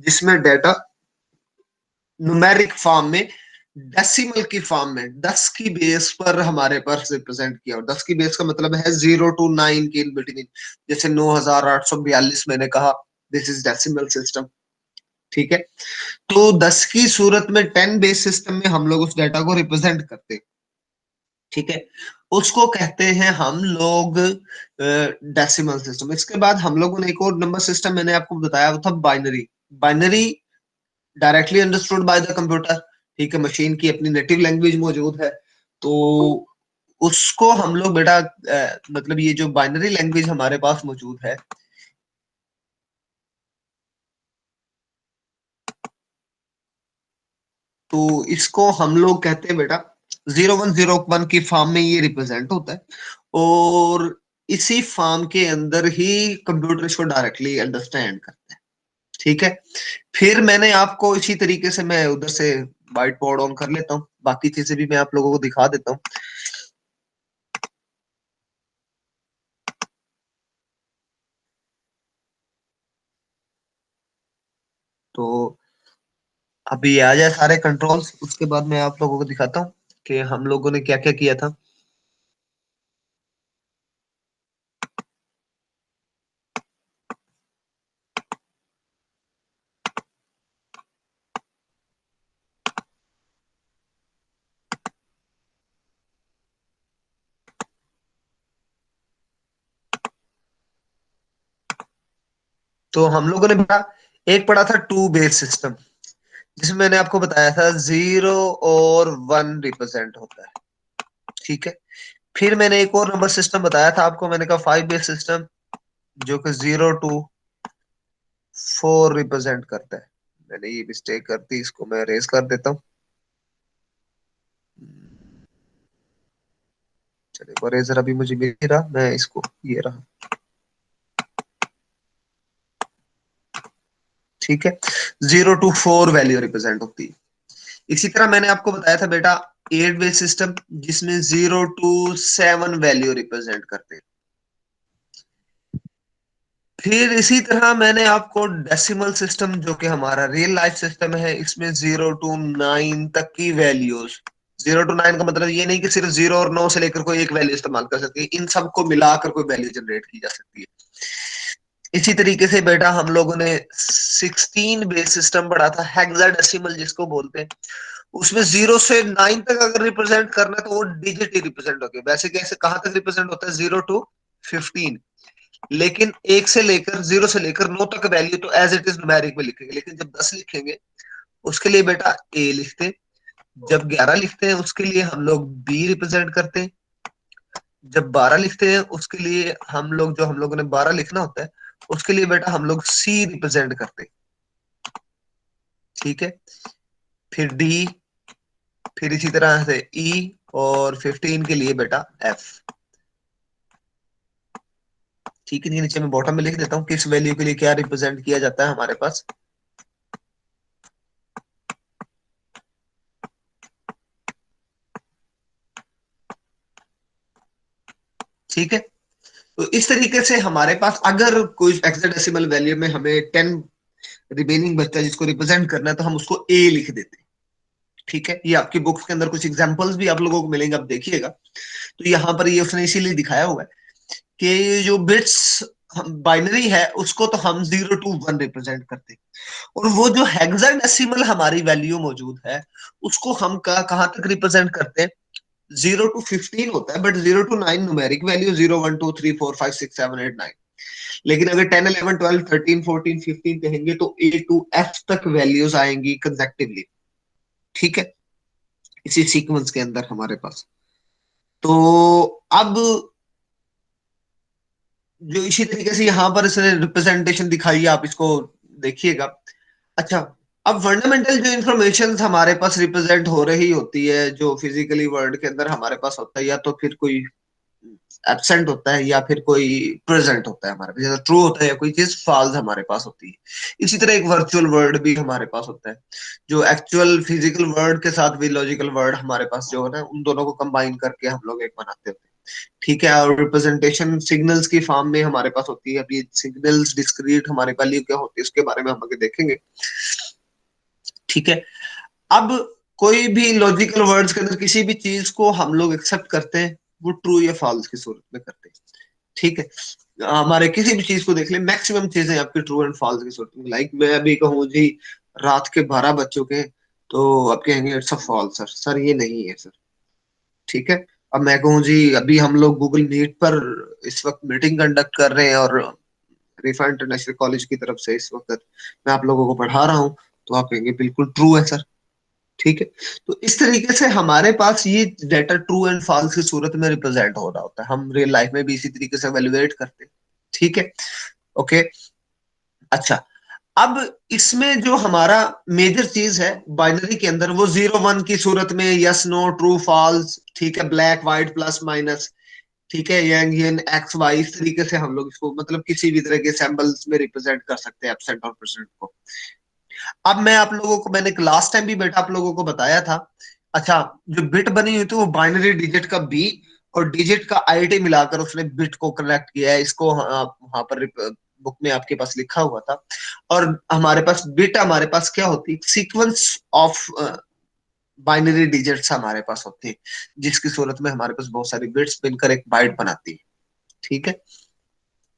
जिसमें data numeric form में, decimal की फॉर्म में 10 की बेस पर हमारे पास रिप्रेजेंट किया। और 10 की बेस का मतलब है 0 to 9 के इन बिटवीन। जैसे 9842 मैंने कहा, दिस इज डेसिमल सिस्टम। ठीक है, तो 10 की सूरत में 10 बेस सिस्टम में हम लोग उस डाटा को रिप्रेजेंट करते हैं। ठीक है, उसको कहते हैं हम लोग डेसिमल सिस्टम। इसके बाद हम लोगों ने एक और नंबर सिस्टम मैंने आपको बताया, वो था binary. Binary directly understood by the computer. ठीक है, मशीन की अपनी नेटिव लैंग्वेज मौजूद है, तो उसको हम लोग बेटा मतलब ये जो बाइनरी लैंग्वेज हमारे पास मौजूद है, तो इसको हम लोग कहते हैं बेटा 0101 की फॉर्म में ये रिप्रेजेंट होता है। और इसी फॉर्म के अंदर ही कंप्यूटर इसको डायरेक्टली अंडरस्टैंड करता है। ठीक है, फिर मैंने आपको इसी तरीके से, मैं उधर से व्हाइट बोर्ड ऑन कर लेता हूँ, बाकी चीजें भी मैं आप लोगों को दिखा देता हूँ। तो अभी आ जाए सारे कंट्रोल्स, उसके बाद मैं आप लोगों को दिखाता हूँ कि हम लोगों ने क्या क्या किया था। तो हम लोगों ने पढ़ा, एक पढ़ा था 2 बेस सिस्टम, जिसमें मैंने आपको बताया था 0 और 1 रिप्रेजेंट होता है। ठीक है, फिर मैंने एक और नंबर सिस्टम बताया था आपको, मैंने कहा 5 बेस सिस्टम, जो कि 0 to 4 रिप्रेजेंट करता है। मैंने ये मिस्टेक कर दी, इसको मैं रेज कर देता हूँ। चलिए, रेजर अभी मुझे मिल नहीं रहा, मैं इसको, ये रहा। ठीक है, 0 to 4 वैल्यू रिप्रेजेंट होती है। इसी तरह मैंने आपको बताया था बेटा 8 बेस सिस्टम, जिसमें 0 to 7 वैल्यू रिप्रेजेंट करते हैं। फिर इसी तरह मैंने आपको डेसिमल सिस्टम, जो कि हमारा रियल लाइफ सिस्टम है, इसमें 0 to 9 तक की वैल्यूज। 0 to 9 का मतलब ये नहीं कि सिर्फ 0 और 9 से लेकर कोई एक वैल्यू इस्तेमाल कर सकती है, इन सबको मिलाकर कोई वैल्यू जनरेट की जा सकती है। इसी तरीके से बेटा हम लोगों ने 16 बेस सिस्टम पढ़ा था, हेक्साडेसिमल जिसको बोलते हैं। उसमें 0 से 9 तक अगर रिप्रेजेंट करना है तो वो डिजिट ही रिप्रेजेंट होगी। वैसे कैसे कहां तक रिप्रेजेंट होता है, 0 to 15। लेकिन 0 से लेकर 9 तक वैल्यू तो एज इट इज न्यूमेरिक में लिखेंगे, लेकिन जब 10 लिखेंगे उसके लिए बेटा ए लिखते हैं। जब 11 लिखते हैं उसके लिए हम लोग बी रिप्रेजेंट करते हैं। जब 12 लिखते हैं उसके लिए हम लोग, जो हम लोगों ने 12 लिखना होता है, उसके लिए बेटा हम लोग सी रिप्रेजेंट करते हैं। ठीक है, फिर डी, फिर इसी तरह से ई, और 15 के लिए बेटा एफ। ठीक है, नीचे में बॉटम में लिख देता हूँ किस वैल्यू के लिए क्या रिप्रेजेंट किया जाता है हमारे पास। ठीक है, तो इस तरीके से हमारे पास अगर कोई हेक्साडेसिमल वैल्यू में हमें 10 रिमेनिंग बचता है जिसको रिप्रेजेंट करना है, तो हम उसको ए लिख देते हैं। ठीक है, ये आपकी बुक्स के अंदर कुछ एग्जांपल्स भी आप लोगों को मिलेंगे, आप देखिएगा। तो यहाँ पर ये उसने इसीलिए दिखाया हुआ है कि ये जो बिट्स बाइनरी है उसको तो हम 0 to 1 रिप्रेजेंट करते हैं, और वो जो हेक्साडेसिमल हमारी वैल्यू मौजूद है उसको हम कहाँ तक रिप्रेजेंट करते हैं, 0 to 15 होता है, बट 0 to 9 न्यूमेरिक वैल्यू, 0 1 2 3 4 5 6 7 8 9। लेकिन अगर 10 11 12 13 14 15 कहेंगे तो ए टू एफ तक वैल्यूज आएंगी कंसेक्टिवली। ठीक है, इसी सीक्वेंस के अंदर हमारे पास। तो अब जो इसी तरीके से यहाँ पर इसने रिप्रेजेंटेशन दिखाई है, आप इसको देखिएगा। अच्छा, अब फंडामेंटल जो इंफॉर्मेशन हमारे पास रिप्रेजेंट हो रही होती है, जो फिजिकली वर्ल्ड के अंदर हमारे पास होता है, या तो फिर कोई एब्सेंट होता है या फिर कोई प्रेजेंट होता है हमारे पास, जैसे ट्रू होता है या कोई चीज फॉल्स हमारे पास होती है। इसी तरह एक वर्चुअल वर्ड भी हमारे पास होता है, जो एक्चुअल फिजिकल वर्ड के साथ भी लॉजिकल वर्ड हमारे पास जो है ना, उन दोनों को कंबाइन करके हम लोग एक बनाते हैं। ठीक है, और रिप्रेजेंटेशन सिग्नल्स की फॉर्म में हमारे पास होती है। अभी सिग्नल्स डिस्क्रीट हमारे वैल्यू क्या होती है उसके बारे में हम आगे देखेंगे। ठीक है, अब कोई भी लॉजिकल वर्ड्स के अंदर किसी भी चीज को हम लोग एक्सेप्ट करते हैं, वो ट्रू या फॉल्स की सूरत में करते हैं। ठीक है, हमारे किसी भी चीज को देख ले, मैक्सिमम चीजें आपकी ट्रू एंड फॉल्स की सूरत में। लाइक मैं अभी कहूँ जी रात के 12 बज चुके हैं, तो आप कहेंगे it's a false sir, sir ये नहीं है सर। ठीक है, अब मैं कहूँ जी अभी हम लोग गूगल मीट पर इस वक्त मीटिंग कंडक्ट कर रहे हैं और रिफा इंटरनेशनल कॉलेज की तरफ से इस वक्त मैं आप लोगों को पढ़ा रहा हूँ, तो आप कहेंगे बिल्कुल ट्रू है सर। ठीक है, तो इस तरीके से हमारे पास ये डाटा ट्रू एंड फॉल्स की सूरत में रिप्रेजेंट हो रहा होता है। हम रियल लाइफ में भी इसी तरीके से एवेलुएट करते हैं। ठीक है, ओके। अच्छा, अब इसमें जो हमारा मेजर चीज है बाइनरी के अंदर, वो 0 1 की सूरत में, यस नो ट्रू फॉल्स, ठीक है, ब्लैक व्हाइट प्लस माइनस, ठीक है, यांग यन एक्स वाई, इस तरीके से हम लोग इसको मतलब किसी भी तरह के सैम्बल्स में रिप्रेजेंट कर सकते हैं एब्सेंट और प्रेजेंट को। अब मैं आप लोगों को, मैंने लास्ट टाइम भी बेटा आप लोगों को बताया था। अच्छा, जो बिट बनी हुई थी वो बाइनरी डिजिट का बी और डिजिट का आईडी मिलाकर उसने बिट को कनेक्ट किया है। इसको वहां पर बुक में आपके पास लिखा हुआ था। और हमारे पास बिट, हमारे पास क्या होती है, सीक्वेंस ऑफ बाइनरी डिजिट्स हमारे पास होते हैं, जिसकी सूरत में हमारे पास बहुत सारी बिट्स मिलकर एक बाइट बनाती है। ठीक है,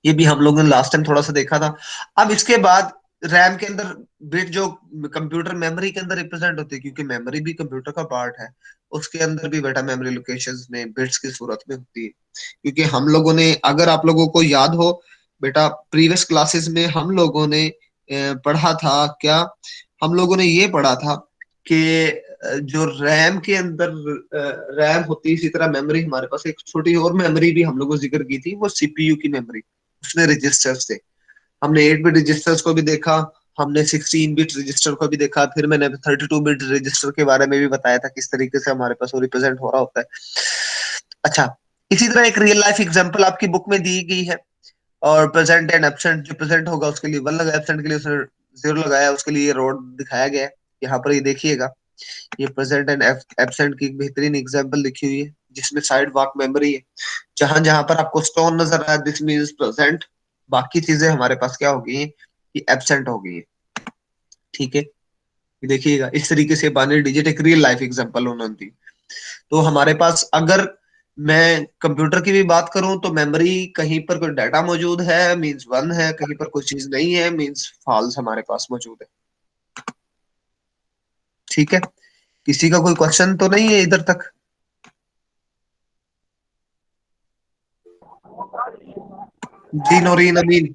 ये भी हम लोगों ने लास्ट टाइम थोड़ा सा देखा था। अब इसके बाद रैम के अंदर बिट जो कंप्यूटर मेमोरी के अंदर रिप्रेजेंट होती है, क्योंकि मेमोरी भी कंप्यूटर का पार्ट है, उसके अंदर भी बेटा मेमोरी लोकेशंस में बिट्स की सूरत में होती है। क्योंकि हम लोगों ने, अगर आप लोगों को याद हो बेटा, प्रीवियस क्लासेस में हम लोगों ने पढ़ा था क्या, हम लोगों ने ये पढ़ा था कि जो रैम के अंदर रैम होती है, इसी तरह मेमोरी हमारे पास एक छोटी और मेमोरी भी हम लोगों ने जिक्र की थी, वो सीपीयू की मेमोरी, उसने रजिस्टर्स थे। हमने 8 बिट रजिस्टर्स को भी देखा, हमने 16 बिट रजिस्टर को भी देखा, फिर मैंने 32 बिट रजिस्टर के बारे में भी बताया था किस तरीके से हमारे पास वो रिप्रेजेंट हो रहा होता है। अच्छा, इसी तरह एक रियल लाइफ एग्जांपल आपकी बुक में दी गई है। और प्रेजेंट एंड एब्सेंट, जो प्रेजेंट होगा उसके लिए 1 लगाया, एब्सेंट के लिए उसने 0 लगाया, उसके लिए रोड दिखाया गया है। यहाँ पर ये देखिएगा, ये प्रेजेंट एंड एब्सेंट की एक बेहतरीन एग्जांपल लिखी हुई है, जिसमें साइड वॉक मेमोरी है। जहां जहां पर आपको स्टोन नजर आया, दिस मीन्स प्रेजेंट, बाकी चीजें हमारे पास क्या हो गई हैं, ये एब्सेंट हो गई है। ठीक है, ये देखिएगा, इस तरीके से बाइनरी डिजिट एक रियल लाइफ एग्जांपल उन्होंने दी। तो हमारे पास अगर मैं कंप्यूटर की भी बात करूं, तो मेमोरी कहीं पर कोई डाटा मौजूद है मींस 1 है, कहीं पर कोई चीज नहीं है मींस फॉल्स हमारे पास मौजूद है। ठीक है, किसी का कोई क्वेश्चन तो नहीं है इधर तक? जी नौरीन अमीन।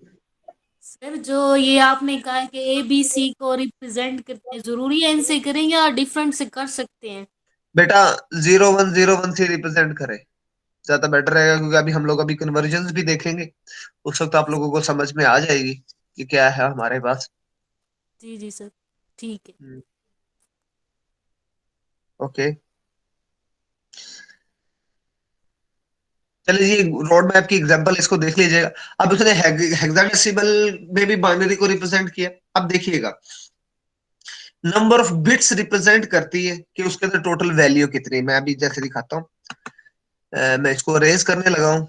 सर जो ये आपने कहा कि ए बी सी को रिप्रेजेंट करते हैं, जरूरी है इनसे करें या डिफरेंट से कर सकते हैं? बेटा 0101 से रिप्रेजेंट करे, ज्यादा बेटर रहेगा, क्योंकि अभी हम लोग अभी कन्वर्जन भी देखेंगे, उस वक्त आप लोगों को समझ में आ जाएगी कि क्या है हमारे पास। जी जी सर, ठीक है। ओके, चलिए जी, रोड मैप की एग्जांपल इसको देख लीजिएगा। अब उसने हेक्साडेसिमल में भी बाइनरी को रिप्रेजेंट किया। अब देखिएगा, नंबर ऑफ बिट्स रिप्रेजेंट करती है कि उसके अंदर टोटल वैल्यू कितनी है। मैं अभी जैसे दिखाता हूँ, मैं इसको रेज करने लगा हूँ।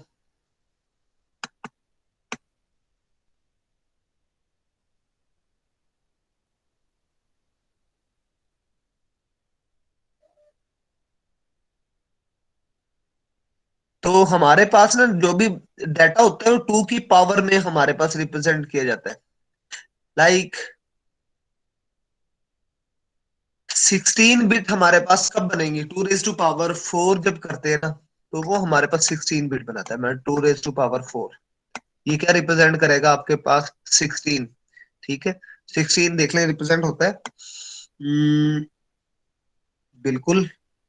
तो हमारे पास ना जो भी डाटा होता है वो 2 की पावर में हमारे पास रिप्रेजेंट किया जाता है। लाइक 16 बिट हमारे पास कब बनेंगे, 2 रेज टू पावर 4 जब करते हैं ना, तो वो हमारे पास 16 बिट बनाता है। मैं 2 रेज टू पावर 4, ये क्या रिप्रेजेंट करेगा आपके पास, 16। ठीक है, 16 देख लें रिप्रेजेंट होता है। बिल्कुल,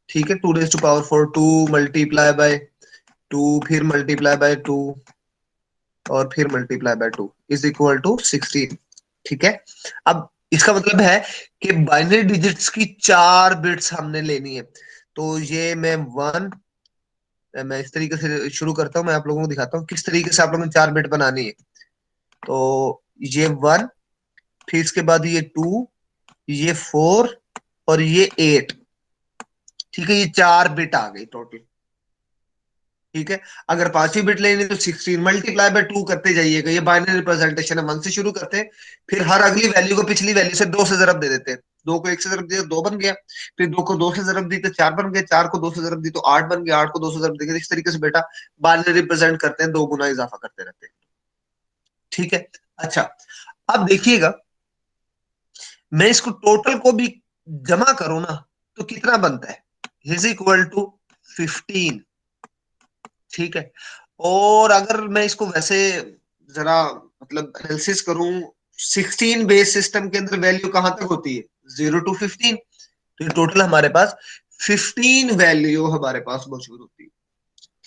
ठीक है, 2 raise to power 4, 2 multiply by 2, फिर मल्टीप्लाई बाय 2, और फिर multiply by 2 is equal to 16। ठीक है, अब इसका मतलब है कि बाइनरी डिजिट्स की 4 बिट्स हमने लेनी है। तो ये मैं इस तरीके से शुरू करता हूँ, मैं आप लोगों को दिखाता हूँ किस तरीके से आप लोगों ने 4 बिट बनानी है। तो ये 1, फिर इसके बाद ये 2, ये 4, और ये 8। ठीक है, ये 4 बिट आ गई टोटल। ठीक है, अगर पांचवी बिट लेनी तो 16 मल्टीप्लाई बाय 2 करते जाइएगा। ये बाइनरी रिप्रेजेंटेशन है, 1 से शुरू करते हैं, फिर हर अगली वैल्यू को पिछली वैल्यू से 2 से जरब दे देते हैं। 2 को 1 से जरब दिया 2 बन गया, फिर 2 को 2 से जरब दी तो 4 बन गया, 4 को 2 से जरब दी तो 8 बन गया, 8 को 2 से जरब देंगे। इस तरीके से बेटा बाइनरी रिप्रेजेंट करते हैं, 2 गुना इजाफा करते रहते हैं। ठीक है, अच्छा अब देखिएगा, मैं इसको टोटल को भी जमा करूं ना तो कितना बनता है, इज इक्वल टू 15। ठीक है, और अगर मैं इसको वैसे जरा मतलब एनालिसिस करूं, 16 बेस सिस्टम के अंदर वैल्यू कहां तक होती है, 0 to 15। तो ये टोटल हमारे पास 15 वैल्यू हमारे पास मौजूद होती है।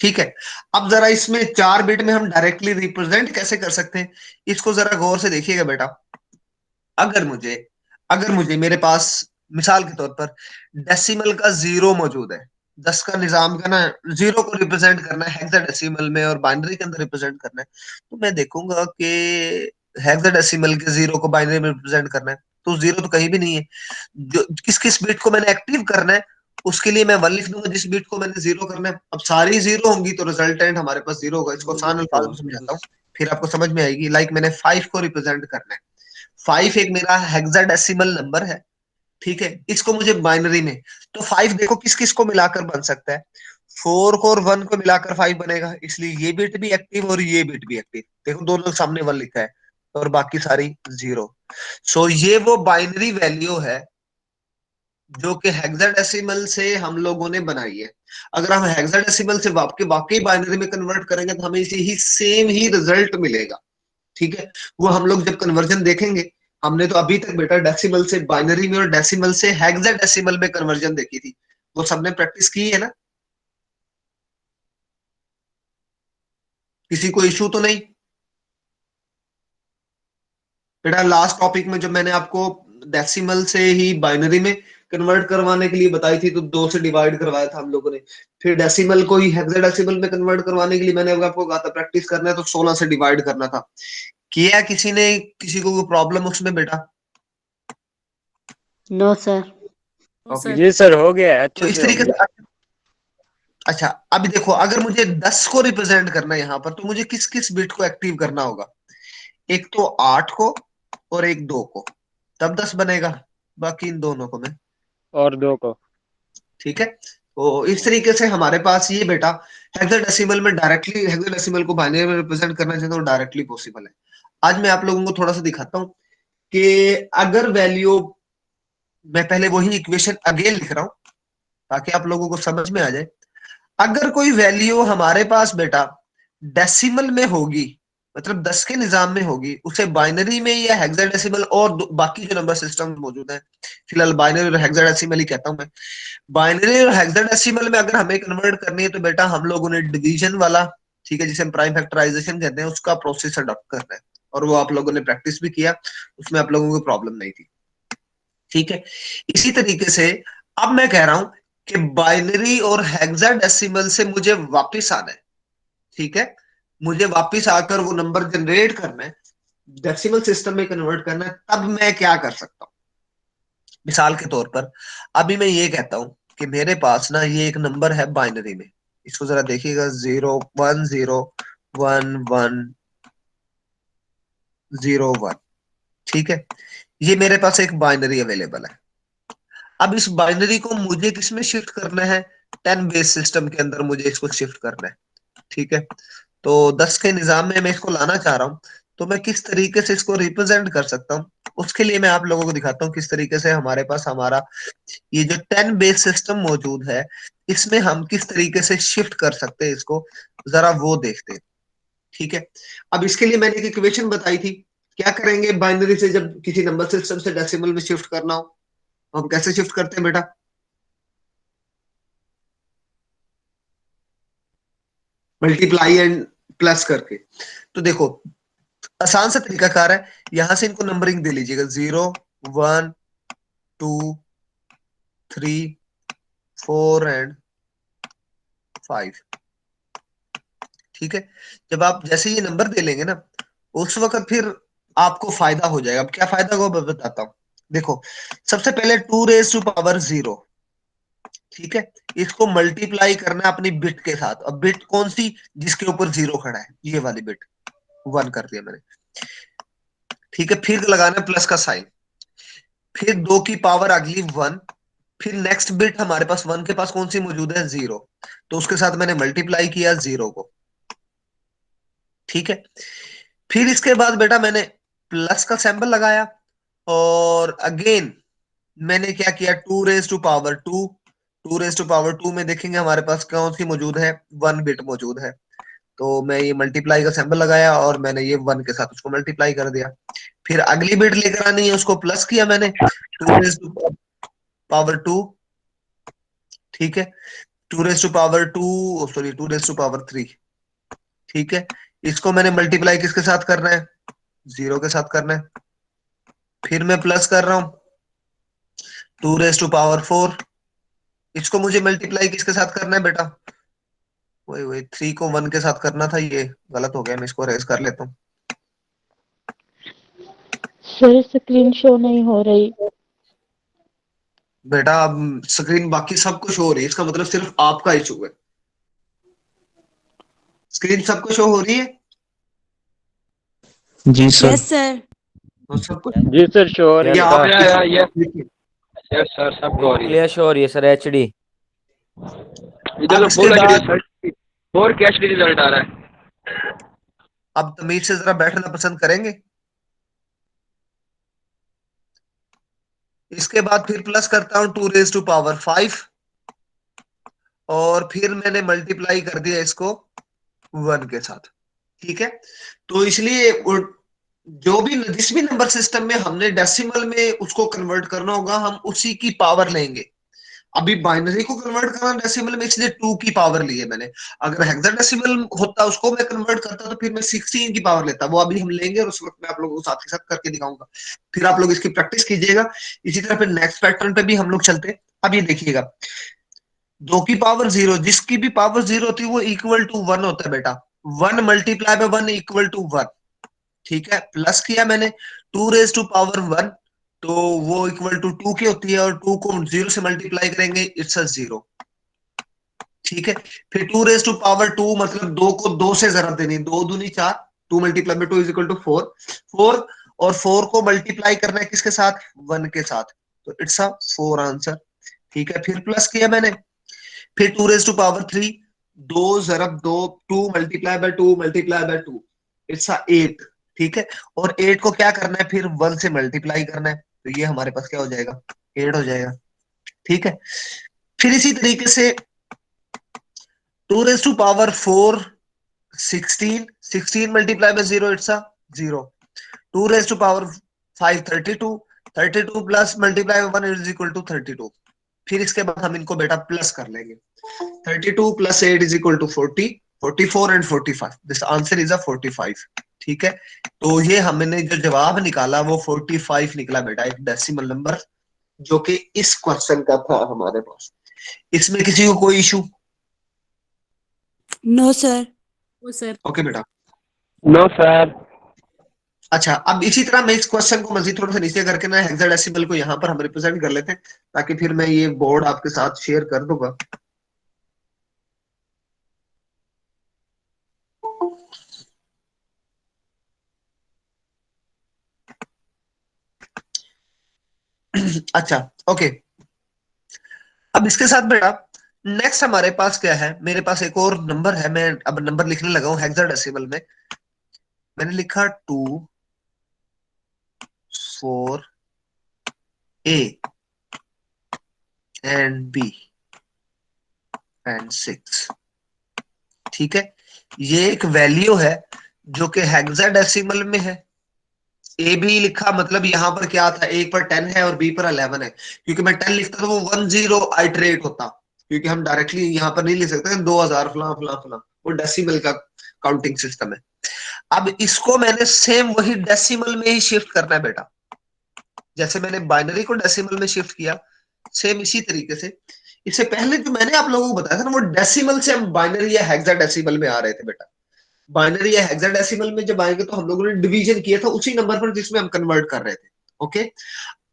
ठीक है, अब जरा इसमें 4 बिट में हम डायरेक्टली रिप्रेजेंट कैसे कर सकते हैं, इसको जरा गौर से देखिएगा बेटा। अगर मुझे अगर मुझे मेरे पास मिसाल के तौर पर डेसिमल का जीरो मौजूद है, 10 का निजाम का ना, जीरो को रिप्रेजेंट करना है हेक्साडेसिमल में और बाइनरी के अंदर रिप्रेजेंट करना है, तो मैं देखूंगा कि हेक्साडेसिमल के जीरो को बाइनरी में रिप्रेजेंट करना है, तो जीरो तो कहीं भी नहीं है। जो किस किस बिट को मैंने एक्टिव करना है, उसके लिए मैं 1 लिख दूंगा, जिस बिट को मैंने जीरो करना है। अब सारी जीरो होंगी तो रिजल्टेंट हमारे पास जीरो होगा। इसको आसान अल्फाज में समझाता हूँ, फिर आपको समझ में आएगी। लाइक मैंने 5 को रिप्रेजेंट करना है, 5 एक मेरा हेक्साडेसिमल नंबर है। ठीक है, इसको मुझे बाइनरी में, तो 5 देखो किस किस को मिलाकर बन सकता है, 4 को और 1 को मिलाकर 5 बनेगा, इसलिए ये बिट भी एक्टिव और ये बिट भी एक्टिव। देखो दोनों सामने 1 लिखा है और बाकी सारी जीरो। सो ये वो बाइनरी वैल्यू है जो कि हेक्साडेसिमल से हम लोगों ने बनाई है। अगर हम हेक्साडेसिमल से वाकई वाकई बाइनरी में कन्वर्ट करेंगे तो हमें इसे ही सेम ही रिजल्ट मिलेगा। ठीक है, वो हम लोग जब कन्वर्जन देखेंगे, हमने तो अभी तक बेटा डेसिमल से बाइनरी में और डेसिमल से हेक्साडेसिमल में कन्वर्जन देखी थी, वो सबने प्रैक्टिस की है ना, किसी को इशू तो नहीं। बेटा लास्ट टॉपिक में जब मैंने आपको डेसिमल से ही बाइनरी में कन्वर्ट करवाने के लिए बताई थी, तो 2 से डिवाइड करवाया था हम लोगों ने। फिर डेसिमल को ही हेक्साडेसिमल में कन्वर्ट करवाने के लिए मैंने आपको कहा था प्रैक्टिस करना है तो 16 से डिवाइड करना था। किया किसी ने, किसी को कोई प्रॉब्लम उसमें बेटा? No sir. तो ओके, सर जी सर, हो गया है, तो अच्छे इस से हो तरीके गया। से। अच्छा अभी देखो, अगर मुझे 10 को रिप्रेजेंट करना है यहाँ पर, तो मुझे किस किस बिट को एक्टिव करना होगा, एक तो 8 को और एक 2 को, तब 10 बनेगा, बाकी इन दोनों को मैं। और 2 को। ठीक है, तो इस तरीके से हमारे पास ये बेटा हेक्साडेसिमल में डायरेक्टली हेक्साडेसिमल को बाइनरी में रिप्रेजेंट करना चाहिए तो डायरेक्टली पॉसिबल है। आज मैं आप लोगों को थोड़ा सा दिखाता हूँ कि अगर वैल्यू, मैं पहले वही इक्वेशन अगेन लिख रहा हूँ ताकि आप लोगों को समझ में आ जाए। अगर कोई वैल्यू हमारे पास बेटा डेसिमल में होगी, मतलब 10 के निजाम में होगी, उसे बाइनरी में या हेक्साडेसिमल और बाकी जो नंबर सिस्टम मौजूद है, फिलहाल बाइनरी और हेक्साडेसिमल ही कहता हूं मैं। बाइनरी और हेक्साडेसिमल में अगर हमें कन्वर्ट करनी है तो बेटा हम लोगों ने डिवीजन वाला, ठीक है, जिसे हम प्राइम फैक्टराइजेशन कहते हैं, उसका प्रोसेस अडॉप्ट करना है, और वो आप लोगों ने प्रैक्टिस भी किया, उसमें आप लोगों को प्रॉब्लम नहीं थी। ठीक है, इसी तरीके से अब मैं कह रहा हूं कि बाइनरी और हेक्साडेसिमल से मुझे वापस आना है। ठीक है, मुझे वापस आकर वो नंबर जनरेट करना है, डेसिमल सिस्टम में कन्वर्ट करना है, तब मैं क्या कर सकता हूं। मिसाल के तौर पर अभी मैं ये कहता हूं कि मेरे पास ना ये एक नंबर है बाइनरी में, इसको जरा देखिएगा, 0 1 0 1 1। ठीक है, ये मेरे पास एक बाइनरी अवेलेबल है। अब इस बाइनरी को मुझे किसमें शिफ्ट करना है, 10 बेस सिस्टम के अंदर मुझे इसको शिफ्ट करना है। ठीक है, तो 10 के निजाम में मैं इसको लाना चाह रहा हूं, तो मैं किस तरीके से इसको रिप्रेजेंट कर सकता हूं, उसके लिए मैं आप लोगों को दिखाता हूं किस तरीके से हमारे पास हमारा ये जो 10 बेस सिस्टम मौजूद है, इसमें हम किस तरीके से शिफ्ट कर सकते हैं इसको, जरा वो देखते हैं। ठीक है, अब इसके लिए मैंने एक इक्वेशन बताई थी, क्या करेंगे बाइनरी से जब किसी नंबर सिस्टम से डेसिमल में शिफ्ट करना हो, तो हम कैसे शिफ्ट करते हैं बेटा? मल्टीप्लाई एंड प्लस करके। तो देखो आसान सा तरीकाकार है, यहां से इनको नंबरिंग दे लीजिएगा, 0 1 2 3 4 एंड 5। ठीक है, जब आप जैसे ये नंबर दे लेंगे ना, उस वक्त फिर आपको फायदा हो जाएगा। अब क्या फायदा होगा मैं बताता हूं। देखो सबसे पहले 2 raised to power 0, ठीक है, इसको मल्टीप्लाई करना है अपनी बिट के साथ। अब बिट कौन सी, जिसके ऊपर जीरो खड़ा है, ये वाली बिट 1 कर दिया मैंने। ठीक है, फिर लगाना है प्लस का साइन, फिर 2 की पावर अगली 1, फिर नेक्स्ट बिट हमारे पास 1 के पास कौन सी मौजूद है, 0, तो उसके साथ मैंने मल्टीप्लाई किया 0 को। ठीक है, फिर इसके बाद बेटा मैंने प्लस का सिंबल लगाया, और अगेन मैंने क्या किया, 2 raise to power 2, 2 raise to power 2 में देखेंगे हमारे पास कौन सी मौजूद है, 1 बिट मौजूद है। तो मैं ये मल्टीप्लाई का सिंबल लगाया और मैंने ये 1 के साथ उसको मल्टीप्लाई कर दिया। फिर अगली बिट लेकर आनी है, उसको प्लस किया मैंने, 2 रेज टू पावर 2। ठीक है, 2 raise to power 2, sorry 2 raise to power 3। ठीक है, इसको मैंने मल्टीप्लाई किसके साथ करना है, 0 के साथ करना है। फिर मैं प्लस कर रहा हूं 2 रेज टू पावर 4, इसको मुझे मल्टीप्लाई किसके साथ करना है बेटा, वही वही 3 को 1 के साथ करना था, ये गलत हो गया, मैं इसको रेज कर लेता हूँ। सर स्क्रीन शो नहीं हो रही। बेटा अब स्क्रीन बाकी सब कुछ हो रही है, इसका मतलब सिर्फ आपका इशू है। स्क्रीन सबको शो हो रही है, जी सर। Yes sir. तो सब कुछ जी सर श्योर ये है आप बेटा। यस सर, सब हो रही है। क्लियर शो हो रही है सर, एचडी। इधर अब तो इसके फुल एचडी बाद सर, 4K एचडी रिजल्ट आ रहा है। अब तमीज से जरा बैठना पसंद करेंगे। इसके बाद फिर प्लस करता हूं 2 रेज टू पावर 5, और फिर मैंने मल्टीप्लाई कर दिया इसको 1 के साथ। ठीक है, तो इसलिए जो भी जिस भी नंबर सिस्टम में हमने डेसिमल में उसको कन्वर्ट करना होगा, हम उसी की पावर लेंगे। अभी बाइनरी को कन्वर्ट करना डेसिमल में, इसलिए 2 की पावर ली है मैंने। अगर हेक्साडेसिमल होता उसको मैं कन्वर्ट करता तो फिर मैं 16 की पावर लेता, वो अभी हम लेंगे और उस वक्त मैं आप लोगों को साथ के साथ करके दिखाऊंगा। फिर आप लोग इसकी प्रैक्टिस कीजिएगा। इसी तरह फिर नेक्स्ट पैटर्न पे भी हम लोग चलते। अब ये देखिएगा, 2 की पावर 0, जिसकी भी पावर 0 होती है वो इक्वल टू 1 होता है बेटा। 1 मल्टीप्लाई बाय 1 इक्वल टू 1। ठीक है, प्लस किया मैंने 2 रेज टू पावर 1, तो वो इक्वल टू 2 की होती है, और 2 को 0 से मल्टीप्लाई करेंगे, इट्स अ 0। ठीक है, फिर 2 रेज टू पावर 2 मतलब 2 को 2 से जरा देनी, 2 दूनी 4, 2 multiply by 2 is equal to 4। 4 और 4 को मल्टीप्लाई करना है किसके साथ, 1 के साथ, तो इट्स अ 4 आंसर। ठीक है, फिर प्लस किया मैंने, फिर 2 रेज टू पावर 3, 2 जरब 2, 2 इट्स अ 8। ठीक है, और 8 को क्या करना है, फिर 1 से मल्टीप्लाई करना है, तो ये हमारे पास क्या हो जाएगा, 8 हो जाएगा। ठीक है, फिर इसी तरीके से 2 raise to power 4 16, 16 multiply by 0 it's a 0। 2 raise to power 5 32, 32 plus multiply by 1 is equal to 32। फिर इसके बाद हम इनको बेटा प्लस कर लेंगे, 32 plus 8 is equal to 40, 44 and 45, this answer is a 45। ठीक है, तो ये हमने जो जवाब निकाला वो 45 निकला बेटा, एक डेसिमल नंबर, जो कि इस क्वेश्चन का था हमारे पास। इसमें किसी को कोई issue? No sir. Oh sir. Okay बेटा। No sir. अच्छा, अब इसी तरह मैं इस क्वेश्चन को मजीद थोड़ा सा नीचे करके ना हेक्साडेसिमल को यहाँ पर हम रिप्रेजेंट कर लेते हैं, ताकि फिर मैं ये बोर्ड आपके साथ शेयर कर दूंगा। अच्छा, ओके। अब इसके साथ बेटा नेक्स्ट हमारे पास क्या है, मेरे पास एक और नंबर है, मैं अब नंबर लिखने लगा हूं हेक्साडेसिमल में। मैंने लिखा 2 4 A एंड B एंड 6। ठीक है, ये एक वैल्यू है जो कि हेक्साडेसिमल में है। ए बी लिखा मतलब यहाँ पर क्या था, एक पर 10 है और बी पर 11 है। क्योंकि मैं 10 लिखता तो वो 10 आइटरेट होता, क्योंकि हम डायरेक्टली यहाँ पर नहीं लिख सकते 2000 फला फला फला, वो डेसिमल का काउंटिंग सिस्टम है। अब इसको मैंने सेम वही डेसिमल में ही शिफ्ट करना है बेटा, जैसे मैंने बाइनरी को डेसिमल में शिफ्ट किया, सेम इसी तरीके से। इससे पहले जो मैंने आप लोगों को बताया था ना, वो डेसिमल से हम बाइनरी या हेक्साडेसिमल में आ रहे थे बेटा। बाइनरी या हेक्साडेसिमल में जब आएंगे तो हम लोगों ने डिवीजन किया था उसी नंबर पर जिसमें हम कन्वर्ट कर रहे थे। ओके,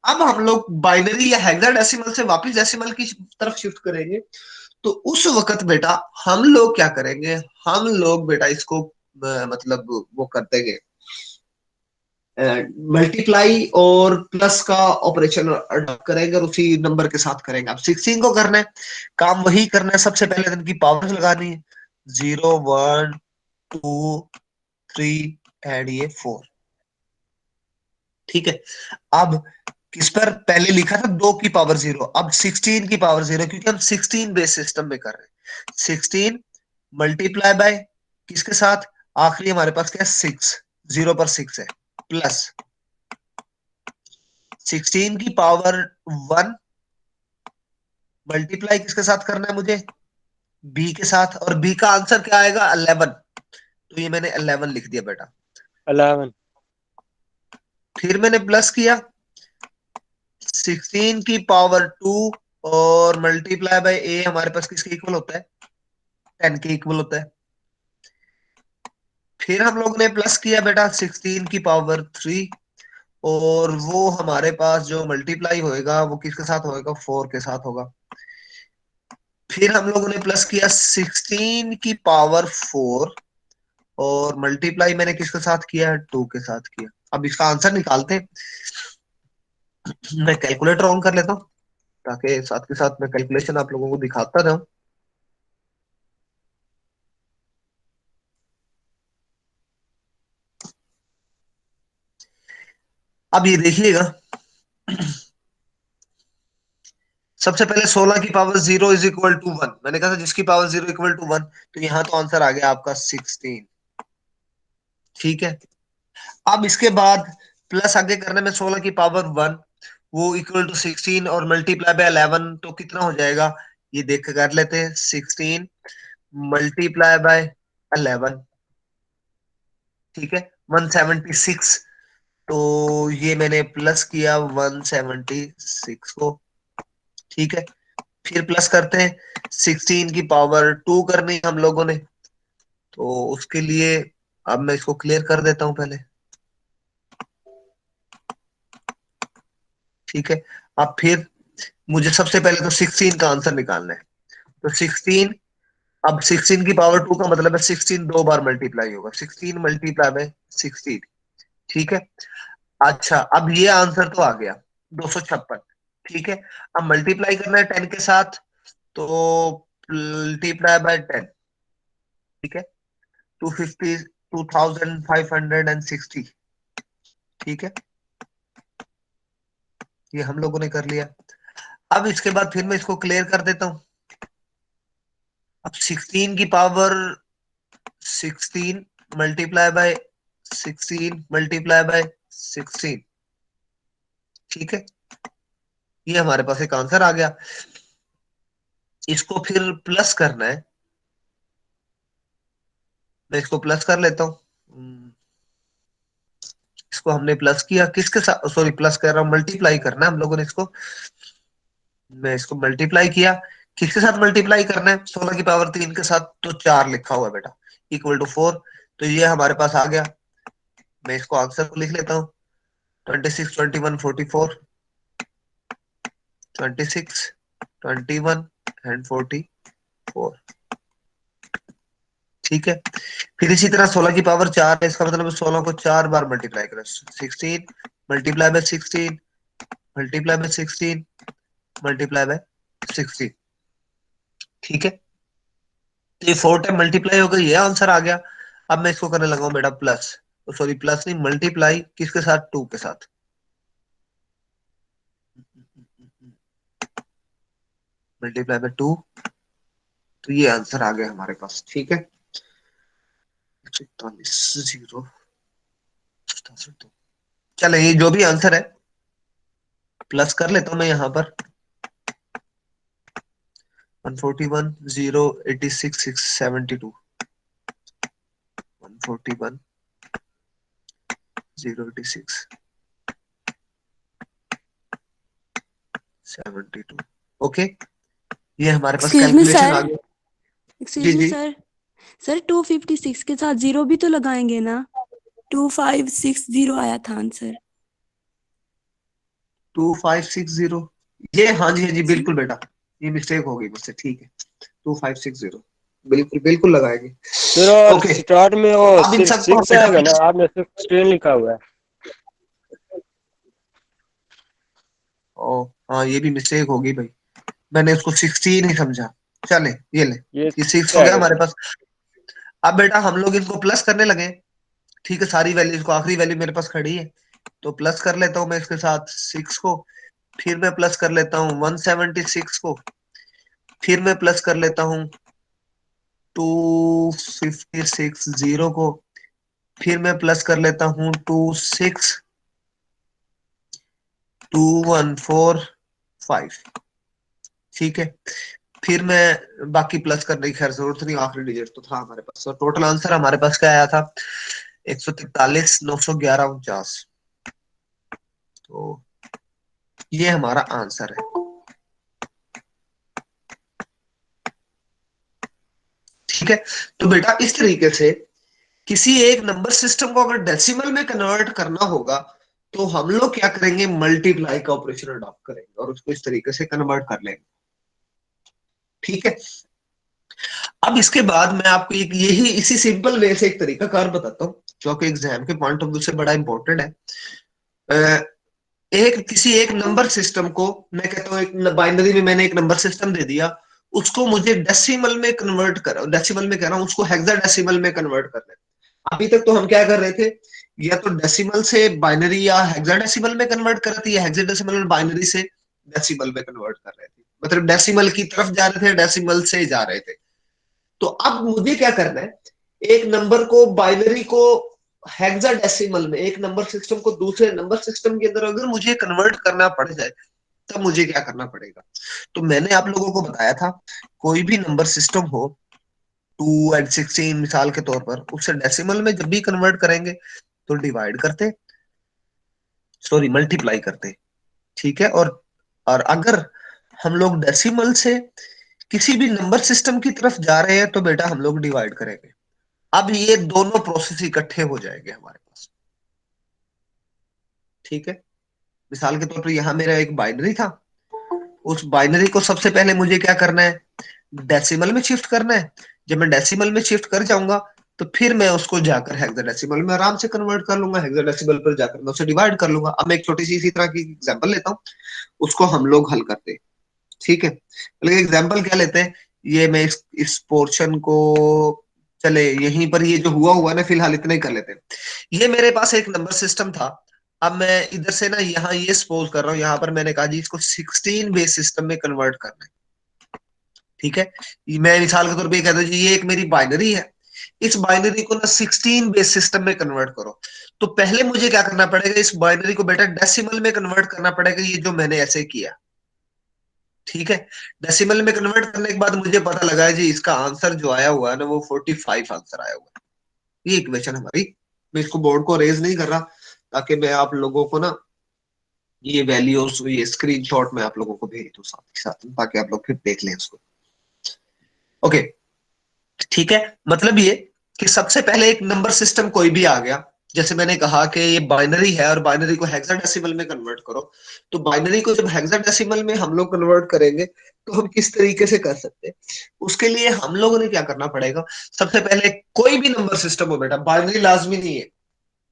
अब हम लोग बाइनरी या हेक्साडेसिमल से वापस डेसिमल की तरफ शिफ्ट करेंगे। तो उस वक्त बेटा हम लोग क्या करेंगे, हम लोग बेटा इसको मतलब वो कर देंगे, मल्टीप्लाई और प्लस का ऑपरेशन अडॉप्ट करेंगे और उसी नंबर के साथ करेंगे। अब 16 को करना है, काम वही करना है, सबसे पहले इनकी पावर्स लगानी है, 0 1 2 3 एंड ये 4। ठीक है, अब किस पर पहले लिखा था 2 की पावर 0, अब 16 की पावर 0, क्योंकि हम 16 बेस सिस्टम में कर रहे हैं। 16 मल्टीप्लाई बाय किसके साथ, आखिरी हमारे पास क्या है 6, 0 पर 6 है, प्लस 16 की पावर 1 मल्टीप्लाई किसके साथ करना है मुझे, बी के साथ, और बी का आंसर क्या आएगा 11, तो ये मैंने 11 लिख दिया बेटा। 11। फिर मैंने प्लस किया 16 की पावर 2 और मल्टीप्लाई बाय ए हमारे पास किसके इक्वल होता है, 10 के इक्वल होता है। फिर हम लोग ने प्लस किया बेटा 16 की पावर 3 और वो हमारे पास जो मल्टीप्लाई होएगा वो किसके साथ होएगा, 4 के साथ होगा। फिर हम लोगों ने प्लस किया 16 की पावर 4 और मल्टीप्लाई मैंने किसके साथ किया, 2 के साथ किया। अब इसका आंसर निकालते हैं। मैं कैलकुलेटर ऑन कर लेता हूँ ताकि साथ के साथ मैं कैलकुलेशन आप लोगों को दिखाता रहूं। अब ये देखिएगा, सबसे पहले 16 की पावर 0 इज इक्वल टू 1, मैंने कहा था जिसकी पावर 0 इक्वल टू 1, तो यहां तो आंसर आ गया आपका 16। ठीक है, अब इसके बाद प्लस आगे करने में 16 की पावर 1 वो इक्वल टू 16 और मल्टीप्लाई बाय 11 तो कितना हो जाएगा, ये देख के कर लेते हैं, 16 मल्टीप्लाई बाय 11, ठीक है 176। तो ये मैंने प्लस किया 176 को, ठीक है। फिर प्लस करते हैं 16 की पावर 2 करनी है हम लोगों ने, तो उसके लिए अब मैं इसको क्लियर कर देता हूं पहले, ठीक है। अब फिर मुझे सबसे पहले तो 16 का आंसर निकालना है, तो 16, अब 16 की पावर 2 का मतलब है 16 दो बार मल्टीप्लाई होगा, 16 मल्टीप्लाई बाय 16, ठीक है। अच्छा, अब ये आंसर तो आ गया 256, ठीक है। अब मल्टीप्लाई करना है 10 के साथ, तो मल्टीप्लाई बाय 10, ठीक है, 250 2560, ठीक है, ये हम लोगों ने कर लिया। अब इसके बाद फिर मैं इसको क्लियर कर देता हूं। अब 16 की power 16 multiply bye 16 multiply bye 16, ठीक है, ये हमारे पास एक आंसर आ गया। इसको फिर प्लस करना है, मैं इसको प्लस कर लेता हूं। इसको हमने प्लस किया किसके साथ, सॉरी प्लस कर रहा हूं, मल्टीप्लाई करना है हम लोगों ने इसको, मैं इसको मल्टीप्लाई किया, किसके साथ मल्टीप्लाई करना है, 16 की पावर 3 के साथ, तो 4 लिखा हुआ है बेटा, इक्वल टू 4, तो ये हमारे पास आ गया। मैं इसको आंसर को लिख लेता हूँ, 26 21 44, 26 21 एंड 44, ठीक है। फिर इसी तरह 16 की पावर 4 है, इसका मतलब 16 को 4 बार मल्टीप्लाई करें, 16 multiply bye 16 multiply bye 16 multiply bye 16, ठीक है। तो ये 4 टाइम मल्टीप्लाई हो गई, ये आंसर आ गया। अब मैं इसको करने लगा हूं बेटा प्लस, सॉरी प्लस नहीं, मल्टीप्लाई किसके साथ, 2 के साथ, मल्टीप्लाई बाय 2, तो ये आंसर आ गया हमारे पास, ठीक है। 0 चले, ये जो भी आंसर है प्लस कर लेता हूं मैं यहां पर, 141 0 86 672, 141 0 86 72, ओके, ये हमारे पास एक्सक्यूज मी कैलकुलेशन आ सर, गया। एक्सक्यूज जी मी जी, सर, सर 256 के साथ जीरो भी तो लगाएंगे ना, 2560 आया था आंसर। 2560 ये, हाँ जी हाँ जी बिल्कुल बेटा, ये मिस्टेक हो गई मुझसे, ठीक है 2560 बिल्कुल बिल्कुल लगाएंगे। फिर और ओके, स्टार्ट में वो अब इन सबको हम 6 बेटा आएगा ना, फिक्स, आपने 16 लिखा हुआ है। ओ हाँ ये भी मिस्टेक हो गई भाई, मैंने उसको 16 ही समझा। चले ये ले, ये ये 6 क्या हो है गया हमारे बेटा? पास। अब बेटा हम लोग इनको प्लस करने लगे, ठीक है, सारी वैल्यूज को, आखिरी वैल्यू मेरे पास खड़ी है तो प्लस कर लेता हूँ मैं इसके साथ 6 को, फिर मैं प्लस कर लेता हूँ 176 को, फिर मैं प्लस कर लेता हूँ 2560 को, फिर मैं प्लस कर लेता हूँ 26214 ठीक है, फिर मैं बाकी प्लस करने की खैर जरूरत नहीं, आखिरी डिजिट तो था हमारे पास। तो टोटल आंसर हमारे पास क्या आया था, 143,911 49। तो ये हमारा आंसर है, ठीक है। तो बेटा इस तरीके से किसी एक नंबर सिस्टम को अगर डेसिमल में कन्वर्ट करना होगा तो हम लोग क्या करेंगे, मल्टीप्लाई का ऑपरेशन अडॉप्ट करेंगे और उसको इस तरीके से कन्वर्ट कर लेंगे, ठीक है। अब इसके बाद मैं आपको एक यही इसी सिंपल वे से एक तरीका कार बताता हूँ जो कि एग्जाम के पॉइंट ऑफ व्यू से बड़ा इंपॉर्टेंट है। एक किसी एक नंबर सिस्टम को मैं कहता हूँ, एक बाइनरी में मैंने एक नंबर सिस्टम दे दिया, उसको मुझे डेसिमल में कन्वर्ट करा, डेसिमल में कह रहा हूँ, उसको हेक्साडेसिमल में कन्वर्ट करना है। अभी तक तो हम क्या कर रहे थे, या तो डेसिमल से बाइनरी या हेक्साडेसिमल में कन्वर्ट कर रहे थे, या हेक्साडेसिमल में बाइनरी से डेसिमल में कन्वर्ट कर रहे थे, मतलब डेसिमल की तरफ जा रहे थे, डेसिमल से जा रहे थे। तो अब मुझे क्या करना है, एक नंबर को, बाइनरी को हेक्साडेसिमल में, एक नंबर सिस्टम को दूसरे नंबर सिस्टम के अंदर अगर मुझे कन्वर्ट करना पड़ जाए तब मुझे क्या करना पड़ेगा। तो मैंने आप लोगों को बताया था, कोई भी नंबर सिस्टम हो 2 और 16 मिसाल के तौर पर, उसे डेसिमल में जब भी कन्वर्ट करेंगे तो डिवाइड करते, सॉरी मल्टीप्लाई करते, ठीक है। और अगर हम लोग डेसिमल से किसी भी नंबर सिस्टम की तरफ जा रहे हैं तो बेटा हम लोग डिवाइड करेंगे। अब ये दोनों प्रोसेस इकट्ठे हो जाएंगे हमारे पास, ठीक है। मिसाल के तौर पर यहां मेरा एक बाइनरी था, उस बाइनरी को सबसे पहले मुझे क्या करना है, डेसिमल में शिफ्ट करना है। जब मैं डेसिमल में शिफ्ट कर जाऊंगा तो फिर मैं उसको जाकर हेक्साडेसिमल में आराम से कन्वर्ट कर लूंगा, हेक्साडेसिमल पर जाकर मैं उसे डिवाइड कर लूंगा। अब मैं एक छोटी सी इसी तरह की एग्जांपल लेता हूँ, उसको हम लोग हल करते हैं, ठीक है। लेकिन एग्जांपल क्या लेते हैं, ये मैं इस पोर्शन को, चले यहीं पर ये जो हुआ हुआ ना फिलहाल इतना ही कर लेते हैं। ये मेरे पास एक नंबर सिस्टम था, अब मैं इधर से ना यहाँ ये सपोज कर रहा हूँ, यहाँ पर मैंने कहा जी इसको 16 बेस सिस्टम में कन्वर्ट करना है, ठीक है। मैं मिसाल के तौर पे कहता हूँ जी ये एक मेरी बाइनरी है, इस बाइनरी को ना 16 बेस सिस्टम में कन्वर्ट करो। तो पहले मुझे क्या करना पड़ेगा, इस बाइनरी को बेटा डेसिमल में कन्वर्ट करना पड़ेगा, ये जो मैंने ऐसे किया, ठीक है। डेसिमल में कन्वर्ट करने के बाद मुझे पता लगा है जी इसका आंसर जो आया हुआ है ना वो 45 आंसर आया हुआ है। ये इक्वेशन हमारी, मैं इसको बोर्ड को रेज नहीं कर रहा ताकि मैं आप लोगों को ना ये वैल्यूज, ये स्क्रीनशॉट में आप लोगों को भेज दूं साथ ही साथ, ताकि आप लोग फिर देख लें उसको। ओके, ठीक है। मतलब ये कि सबसे पहले एक नंबर सिस्टम कोई भी आ गया, जैसे मैंने कहा कि ये बाइनरी है और बाइनरी को हेक्साडेसिमल में कन्वर्ट करो, तो बाइनरी को जब हेक्साडेसिमल में हम लोग कन्वर्ट करेंगे तो हम किस तरीके से कर सकते हैं, उसके लिए हम लोगों ने क्या करना पड़ेगा, सबसे पहले कोई भी नंबर सिस्टम हो बेटा, बाइनरी लाजमी नहीं है,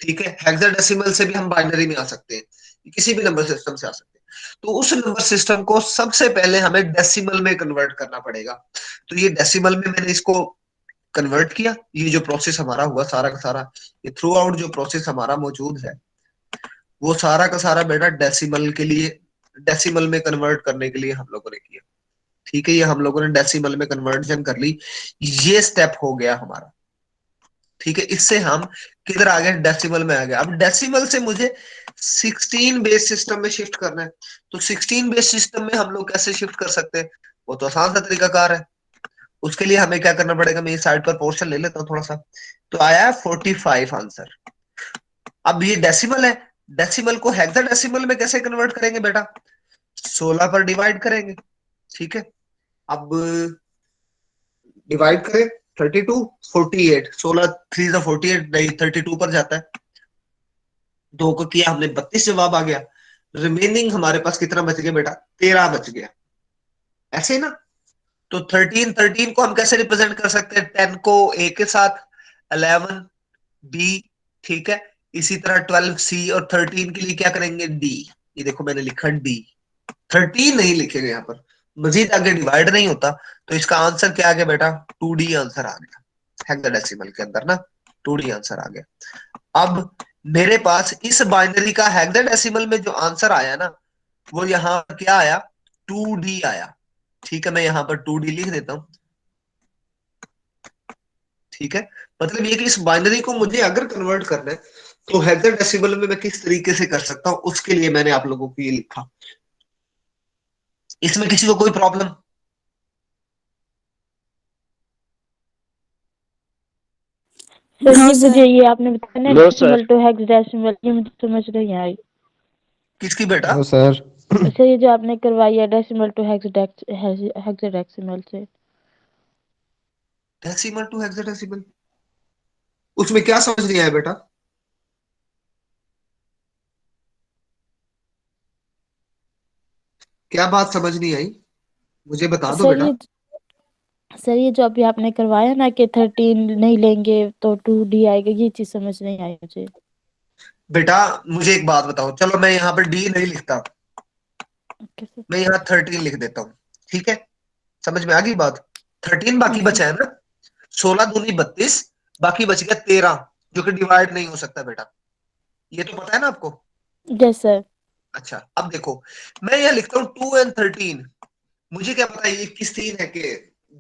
ठीक है, हेक्साडेसिमल से भी हम बाइनरी में आ सकते हैं, किसी भी नंबर सिस्टम से आ सकते हैं। तो उस नंबर सिस्टम को सबसे पहले हमें डेसिमल में कन्वर्ट करना पड़ेगा। तो ये डेसिमल में मैंने इसको कन्वर्ट किया, ये जो प्रोसेस हमारा हुआ सारा का सारा, ये थ्रू आउट जो प्रोसेस हमारा मौजूद है वो सारा का सारा बेटा डेसिमल के लिए, डेसिमल में कन्वर्ट करने के लिए हम लोगों ने किया, ठीक है। ये हम लोगों ने डेसिमल में कन्वर्जन कर ली, ये स्टेप हो गया हमारा, ठीक है। इससे हम किधर आ गए, डेसिमल में आ गए। अब डेसिमल से मुझे 16 बेस सिस्टम में शिफ्ट करना है, तो 16 बेस सिस्टम में हम लोग कैसे शिफ्ट कर सकते हैं, वो तो आसान सा तरीकाकार है। उसके लिए हमें क्या करना पड़ेगा, मैं इस साइड पर पोर्शन ले लेता हूँ थोड़ा सा, तो आया है 45 आंसर। अब ये डेसिमल है, डेसिमल को हेक्साडेसिमल में कैसे कन्वर्ट करेंगे बेटा, 16 पर डिवाइड करेंगे, ठीक है। अब डिवाइड करें 32 48, 16 3 48 नहीं 32 पर जाता है, दो को किया हमने 32 जवाब आ गया। रिमेनिंग हमारे पास कितना बच गया बेटा, 13 बच गया, ऐसे ही ना। तो 13 को हम कैसे रिप्रेजेंट कर सकते हैं, 10 को ए के साथ, 11 बी, ठीक है। इसी तरह 12 सी, और 13 के लिए क्या करेंगे, डी। ये देखो मैंने लिखा डी, 13 नहीं लिखेंगे यहाँ पर, मजीद आगे डिवाइड नहीं होता। तो इसका आंसर क्या आ गया बेटा, 2D आंसर आ गया हेक्साडेसिमल के अंदर ना, 2D आंसर आ गया। अब मेरे पास इस बाइनरी का हेक्साडेसिमल में जो आंसर आया ना, वो यहाँ पर क्या आया, 2D आया। ठीक है, मैं यहाँ पर 2D लिख देता हूं। ठीक है, मतलब ये कि इस बाइनरी को मुझे अगर कन्वर्ट करना है तो हेक्साडेसिमल में मैं किस तरीके से कर सकता हूं, उसके लिए मैंने आप लोगों को ये लिखा। इसमें किसी को कोई प्रॉब्लम? सर नो ये सर। मुझे ये आपने बताया ना no decimal sir. To hexadecimal, ये मुझे समझ नहीं आई। किसकी बेटा? No sir. सर ये जो आपने करवाई है डेसिमल टू हेक्साडेसिमल से, डेसिमल टू हेक्साडेसिमल, उसमें क्या समझ नहीं आया बेटा? क्या बात समझ नहीं आई, मुझे बता दो सर बेटा। ये जो अभी आपने करवाया ना कि 13 नहीं लेंगे तो 2D आएगा, ये चीज समझ नहीं आई मुझे। बेटा मुझे एक बात बताओ, चलो मैं यहाँ पर डी नहीं लिखता, ओके सर। मैं यहाँ 13 लिख देता हूँ, ठीक है। समझ में आ गई बात? 13 बाकी यस बचा है ना, 16 दूनी 32, बाकी बच गया 13, जो कि डिवाइड नहीं हो सकता बेटा, ये तो पता है ना आपको। Yes sir. अच्छा अब देखो, मैं यहाँ लिखता हूँ 2 और 13, मुझे क्या पता ये किस तीन है कि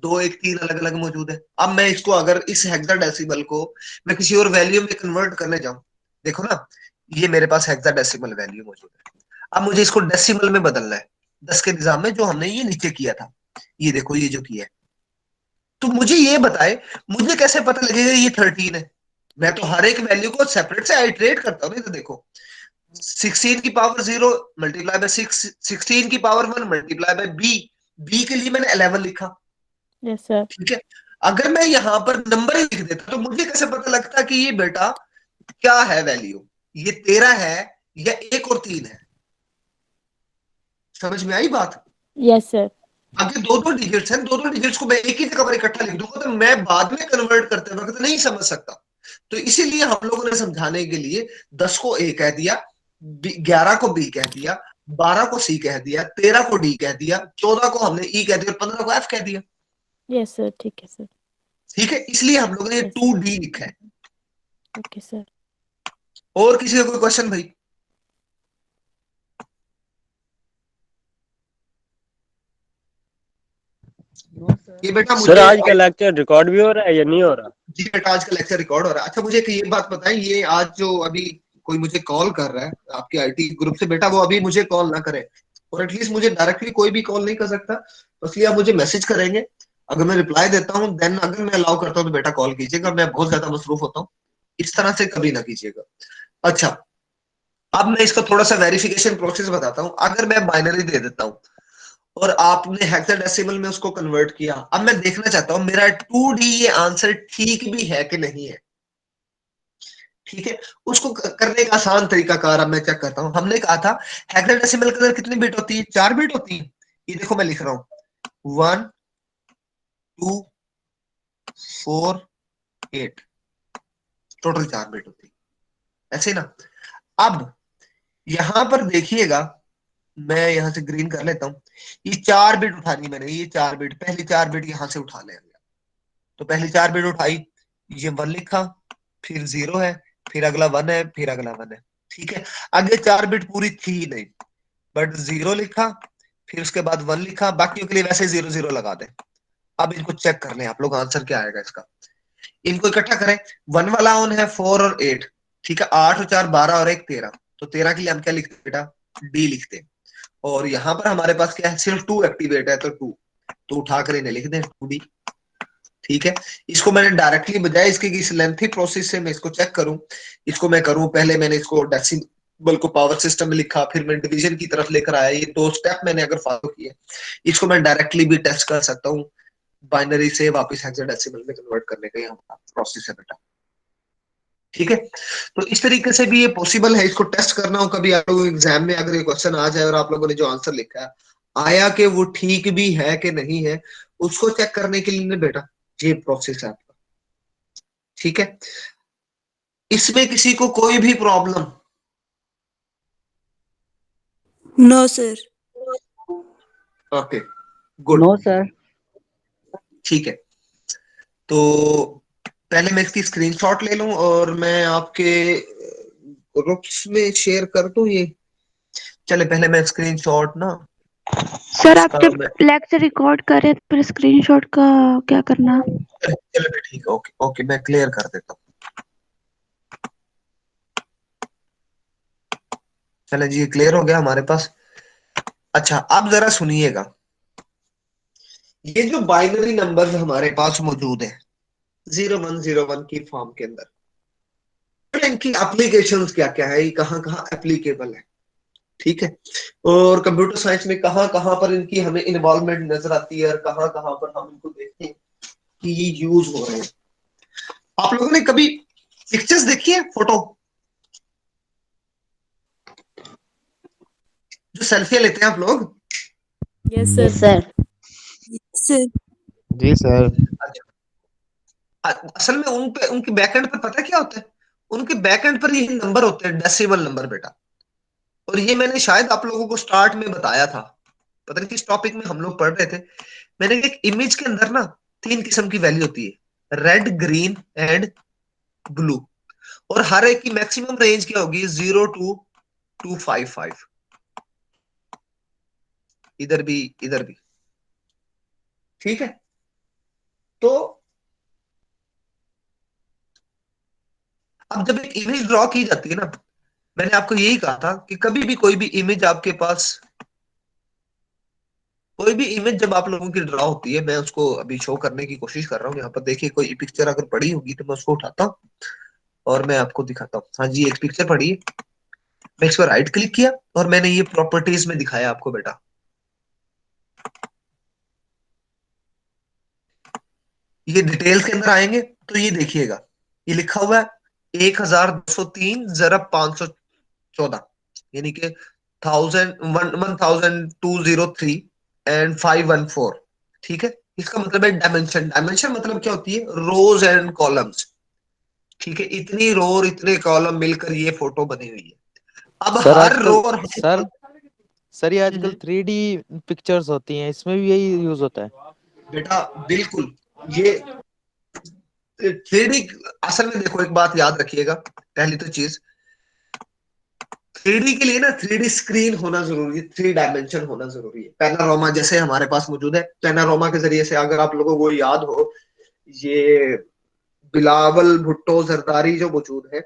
2 1 3 अलग अलग मौजूद है। अब मैं इसको अगर इस हेक्साडेसिमल को मैं किसी और वैल्यू में कन्वर्ट करने जाऊं, देखो ना, ये मेरे पास हेक्साडेसिमल वैल्यू मौजूद है। अब मुझे इसको डेसिमल में बदलना है, 10 के निजाम में, जो हमने ये नीचे किया था। ये देखो ये जो किया है, तो मुझे ये बताए, मुझे कैसे पता लगेगा ये 13 है? मैं तो हर एक वैल्यू को सेपरेट से आइटरेट करता हूँ। नहीं तो देखो, 16 की पावर 0 मल्टीप्लाई बाय 6, 16 की power 1 multiply by b, b के लिए मैंने 11 लिखा। Yes sir. ठीक है, अगर मैं यहां पर नंबर ही लिख देता तो मुझे कैसे पता लगता कि ये बेटा क्या है वैल्यू, ये 13 है या 1 और 3 है? समझ में आई बात? Yes sir. आगे दो दो डिजिट्स हैं, दो दो डिजिट्स को मैं एक ही जगह पर इकट्ठा लिख दूंगा तो मैं बाद में कन्वर्ट करते वक्त नहीं समझ सकता। तो इसीलिए हम लोगों ने समझाने के लिए 10 को ए कह दिया, 11 को बी कह दिया, 12 को सी कह दिया, 13 को डी कह दिया, 14 को हमने ई कह दिया और 15 को एफ कह दिया। यस सर, ठीक है सर। ठीक है, इसलिए हम लोगों ने यस 2D लिखा है। Okay sir. और किसी का कोई क्वेश्चन भाई? ये बेटा सर मुझे, आज का लेक्चर रिकॉर्ड भी हो रहा है या नहीं हो रहा? जी बेटा आज का लेक्चर रिकॉर्ड हो रहा है। अच्छा मुझे ये बात बताएं, ये आज जो अभी कोई मुझे कॉल कर रहा है आपके आईटी ग्रुप से, बेटा वो अभी मुझे कॉल ना करे, और एटलीस्ट मुझे डायरेक्टली कोई भी कॉल नहीं कर सकता, तो इसलिए आप मुझे मैसेज करेंगे। अगर मैं रिप्लाई देता हूँ देन, अगर मैं अलाउ करता हूँ तो बेटा कॉल कीजिएगा, मैं बहुत ज्यादा मसरूफ होता हूँ, इस तरह से कभी ना कीजिएगा। अच्छा, अब मैं इसका थोड़ा सा वेरिफिकेशन प्रोसेस बताता हूँ। अगर मैं बाइनरी दे देता हूँ और आपने हेक्साडेसिमल में उसको कन्वर्ट किया, अब मैं देखना चाहता हूं मेरा 2D ये आंसर ठीक भी है कि नहीं है। ठीक है, उसको करने का आसान तरीका कार अब मैं चेक करता हूं। हमने कहा था हेक्साडेसिमल के अंदर कितनी बिट होती है, 4 बिट होती है। ये देखो मैं लिख रहा हूं 1 2 4 8, टोटल 4 बिट होती है, ऐसे ना। अब यहां पर देखिएगा, मैं यहां से ग्रीन कर लेता हूं, ये 4 बिट उठानी मैंने, ये 4 बिट, पहली 4 बिट यहां से उठा लेंगे। तो पहली 4 बिट उठाई, ये 1 लिखा, फिर 0 है, फिर अगला 1 है, फिर अगला 1 है। ठीक है, आगे 4 बिट पूरी थी नहीं, बट 0 लिखा, फिर उसके बाद 1 लिखा, बाकियों के लिए वैसे 0 0 लगा दे। अब इनको चेक कर लें आप लोग, आंसर क्या आएगा इसका। इनको इकट्ठा करें, 1 वाला ऑन है 4 और 8, ठीक है, 8 और 4 12 और 1 13, तो 13 के लिए हम क्या लिखते हैं बेटा, डी लिखते हैं। और यहां पर हमारे पास क्या है, सिर्फ 2 एक्टिवेट है, तो 2, तो उठाकर इन्हें लिख दें 2D। ठीक है, इसको मैंने डायरेक्टली बजाय इसके इस लेंथी प्रोसेस से मैं इसको चेक करूं, इसको मैं करूं, पहले मैंने इसको डेसिमल को पावर सिस्टम में लिखा, फिर मैं डिवीजन की तरफ लेकर आया, ये 2 स्टेप मैंने अगर फॉलो किए, इसको मैं डायरेक्टली भी टेस्ट कर सकता हूं, बाइनरी से वापस हेक्साडेसिमल में कन्वर्ट करने का ये हमारा प्रोसेस है बेटा। ठीक है, तो इस तरीके से भी ये पॉसिबल है। इसको टेस्ट करना हो कभी आप लोगों एग्जाम में, अगर ये क्वेश्चन आ जाए और आप लोगों ने जो आंसर लिखा है आया कि वो ठीक भी है कि नहीं है, उसको चेक करने के लिए ना बेटा ये प्रोसेस है आपका। ठीक है, इसमें किसी को कोई भी problem? No sir. Okay, good. No sir. ठीक है, तो पहले मैं इसकी स्क्रीनशॉट ले लूं और मैं आपके ग्रुप्स में शेयर कर दूं ये। चले पहले मैं स्क्रीनशॉट ना सर आप इसका जब मैं, लेक्चर रिकॉर्ड करें तो फिर स्क्रीनशॉट का क्या करना? चले ठीक है, ओके ओके, मैं क्लियर कर देता हूँ। चले जी, क्लियर हो गया हमारे पास। अच्छा, अब जरा सुनिएगा, ये जो बाइनरी नंबर्स हमारे पास मौजूद है 0101 की फॉर्म के अंदर, इनकी एप्लीकेशंस क्या क्या है, ये कहाँ कहाँ एप्लीकेबल है। ठीक है, और कंप्यूटर साइंस में कहाँ कहाँ पर इनकी हमें इन्वॉल्वमेंट नजर आती है और कहाँ कहाँ पर हम इनको देखते हैं कि ये यूज हो रहे हैं। आप लोगों ने कभी पिक्चर्स देखी है, फोटो जो सेल्फी लेते हैं आप लोग? Yes yes sir. Sir. Sir जी सर। असल में उन पे उनके बैकएंड पर पता है क्या होता है? उनके बैकएंड पर ये नंबर होते हैं, डेसिमल नंबर बेटा। और ये मैंने शायद आप लोगों को स्टार्ट में बताया था, पता नहीं किस टॉपिक में हम लोग पढ़ रहे थे। मैंने एक इमेज के अंदर ना तीन किस्म की वैल्यू होती है, रेड, ग्रीन एंड ब्लू। और हर एक की मैक्सिमम रेंज क्या होगी? 0 to 255। इधर भी, इधर भी। ठीक है, तो अब जब एक इमेज ड्रॉ की जाती है ना, मैंने आपको यही कहा था कि कभी भी कोई भी इमेज आपके पास, कोई भी इमेज जब आप लोगों की ड्रॉ होती है, मैं उसको अभी शो करने की कोशिश कर रहा हूँ। यहाँ पर देखिए, कोई पिक्चर अगर पड़ी होगी तो मैं उसको उठाता हूँ और मैं आपको दिखाता हूँ। हाँ जी, एक पिक्चर पड़ी है, मैं इस पर राइट क्लिक किया और मैंने ये प्रॉपर्टीज में दिखाया आपको बेटा। ये डिटेल्स के अंदर आएंगे तो ये देखिएगा, ये लिखा हुआ है 1203 ज़रब 514, यानी कि 1203 एंड 514। ठीक है, इसका मतलब है डायमेंशन। डायमेंशन मतलब क्या होती है? रोज एंड कॉलम्स। ठीक है, इतनी रो और इतने कॉलम मिलकर ये फोटो बनी हुई है। अब सर हर रो आजकल और हर सर सर ये हम्म, आजकल 3D पिक्चर्स होती हैं, इसमें भी यही यूज होता है। बेटा बिल्कुल, ये 3D असल में देखो, एक बात याद रखिएगा, पहली तो चीज 3D के लिए ना 3D स्क्रीन होना जरूरी है, 3 डायमेंशन होना जरूरी है। पैनारोमा जैसे हमारे पास मौजूद है, पैनारोमा के जरिए से अगर आप लोगों को याद हो, ये बिलावल भुट्टो जरदारी जो मौजूद है,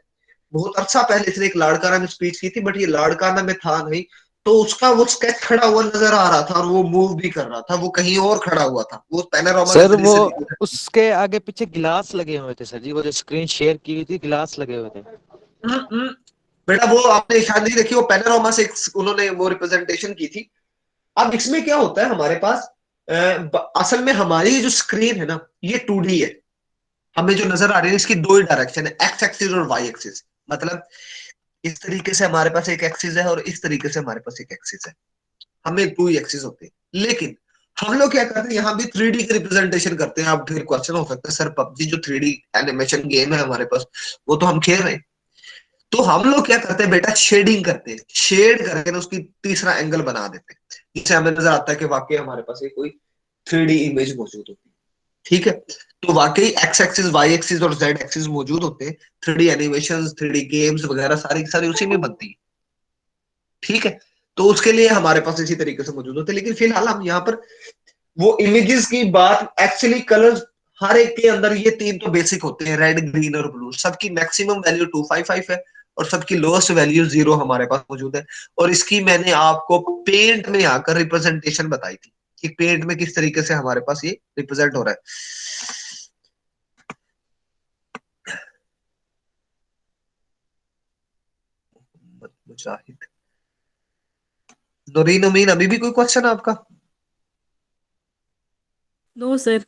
बहुत अच्छा पहले इसने एक लाड़काना में स्पीच की थी, बट ये लाड़काना में था नहीं, तो उसका वो स्केच खड़ा हुआ नजर आ रहा था और वो मूव भी कर रहा था, वो कहीं और खड़ा हुआ था, वो पैनारोमा के सर जरिए वो से दिखा था। उसके आगे पीछे गिलास लगे हुए थे सर जी, वो जो स्क्रीन शेयर की हुई थी गिलास लगे हुए थे। हम्म, हम्म। बेटा वो आपने शायद नहीं देखी, वो पैनारोमा से उन्होंने वो रिप्रेजेंटेशन की थी। अब इसमें क्या होता है हमारे पास, असल में हमारी जो स्क्रीन है ना, ये 2D है। हमें जो नजर आ रही है इसकी दो ही डायरेक्शन है, एक्स एक्सिस और वाई एक्सिस। मतलब इस तरीके से हमारे पास एक एक्सिस है और इस तरीके से हमारे पास एक एक्सिस है, हमें 2 ही एक्सिस होते हैं। लेकिन हम लोग क्या करते हैं, यहाँ भी 3D की रिप्रेजेंटेशन करते हैं। अब फिर क्वेश्चन हो सकता है, सर पबजी जो 3D एनिमेशन गेम है हमारे पास, वो तो हम खेल रहे हैं, तो हम लोग क्या करते हैं बेटा, शेडिंग करते हैं, शेड करके ना उसकी तीसरा एंगल बना देते हैं, जिससे हमें नजर आता है कि वाकई हमारे पास एक कोई 3D इमेज मौजूद होती है। ठीक है, तो वाकई एक्स एक्सिस, वाई एक्सिस और जेड एक्सिस मौजूद होते हैं। 3D एनिमेशन, 3D गेम्स वगैरह सारी की सारी उसी में बनती है। ठीक है, तो उसके लिए हमारे पास इसी तरीके से मौजूद होते हैं। लेकिन फिलहाल हम यहाँ पर वो इमेजेस की बात, एक्चुअली कलर्स हर एक के अंदर ये तीन तो बेसिक होते हैं, रेड, ग्रीन और ब्लू। सबकी मैक्सिमम वैल्यू 255 है और सबकी लोएस्ट वैल्यू 0 हमारे पास मौजूद है। और इसकी मैंने आपको पेंट में आकर रिप्रेजेंटेशन बताई थी कि पेंट में किस तरीके से हमारे पास ये रिप्रेजेंट हो रहा है। मुजाहिद, नूरीन, उमीन, अभी भी कोई क्वेश्चन है आपका? No sir.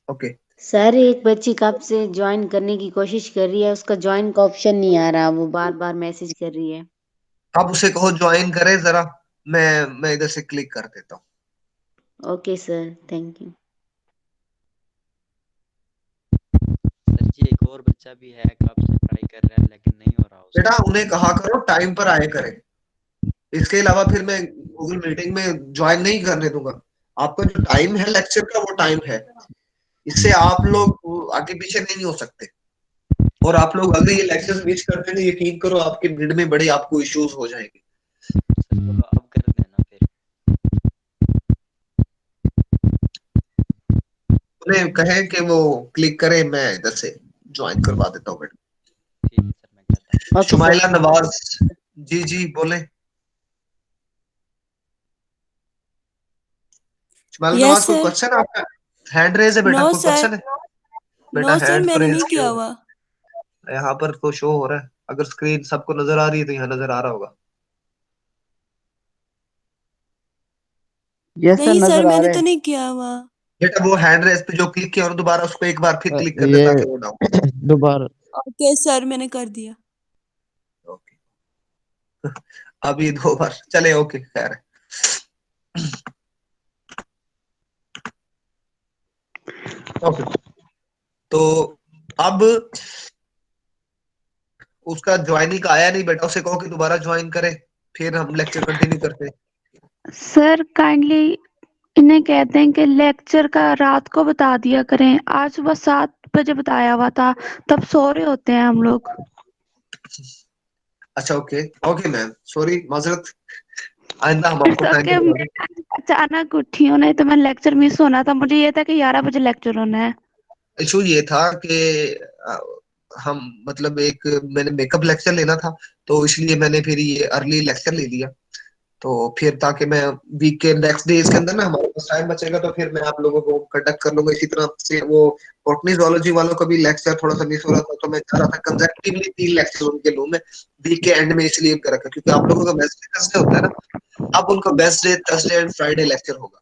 ओके सर एक बच्ची कब से ज्वाइन करने की कोशिश कर रही है, उसका ज्वाइन का ऑप्शन नहीं आ रहा, वो बार बार मैसेज कर रही है। आप उसे कहो ज्वाइन करे जरा, मैं इधर से क्लिक कर देता हूँ। Okay sir, thank you. Sir जी एक और बच्चा भी है कब से ट्राई कर रहा है लेकिन नहीं हो रहा उसका। बेटा उन्हें कहा करो टाइम पर आए करें, इसके अलावा फिर मैं गूगल मीटिंग में ज्वाइन नहीं करने दूंगा। आपका जो टाइम है लेक्चर का वो टाइम है, इससे आप लोग आगे पीछे नहीं हो सकते। और आप लोग अगर ये लेक्चर मिस कर देंगे, यकीन करो आपके नीड में बड़े आपको इश्यूज हो जाएंगे। सर बोलो अब कर देना फिर। उन्हें कहें कि वो क्लिक करें, मैं इधर से ज्वाइन करवा देता हूँ बेटा। ठीक है सर मैं कहता हूँ। शुमाइला नवाज जी जी बोले। शुमाइला नवाज यस कोई सर। क्वेश्चन आपका? हैंड रेज है बेटा, नो कोई सर, क्वेश्चन है? बेटा नो सर हैंड तो मैंने रेज नहीं किया किया हुआ हुआ। है। यहाँ पर तो शो हो रहा है, अगर स्क्रीन सबको नजर आ रही है तो यहाँ नजर आ रहा होगा। यस सर नहीं सर नजर आ मैंने रहे तो हैं। नहीं किया हुआ। बेटा वो हैंड रेज पे जो क्लिक किया और दोबारा उसको एक बार फिर क्लिक कर दे ये ताकि वो डाउन। दोबारा ओके सर मैंने कर दिया। ओके अभी 2 बार चले, ओके खैर है। ओके तो अब उसका ज्वाइनिंग का आया नहीं बेटा, उसे कहो कि दोबारा ज्वाइन करे, फिर हम लेक्चर कंटिन्यू करते हैं। सर काइंडली इन्हें कहते हैं कि लेक्चर का रात को बता दिया करें। आज सुबह 7 बजे बताया हुआ था, तब सो रहे होते हैं हम लोग। अच्छा ओके ओके मैम, सॉरी माजरत, आइंदा हम इट्स आपको टाइम ओके। पे बता मैं अचानक उठी हूँ, नहीं तो मैं लेक्चर मिस होना था। मुझे ये था कि 11 बजे लेक्चर होना है। दें। इशू ये था कि अ, हम मतलब एक मैंने मेकअप लेक्चर लेना था, तो इसलिए मैंने फिर ये अर्ली लेक्चर ले लिया। तो फिर ताकि मैं वीक के नेक्स्ट डेज के अंदर ना हमारे पास टाइम बचेगा, तो फिर मैं आप लोगों को कंडक्ट कर लूंगा। इसी तरह से वो बॉटनी जूलॉजी वालों का भी लेक्चर थोड़ा सा मिस हो रहा था, तो मैं चाह रहा था कंसेक्टिवली 3 लेक्चर उनके लूं मैं वीक के एंड में, इसलिए कर रखा क्योंकि आप लोगों का बेस्ट डे थर्सडे होता है ना, अब उनका best day Thursday and Friday lecture होगा।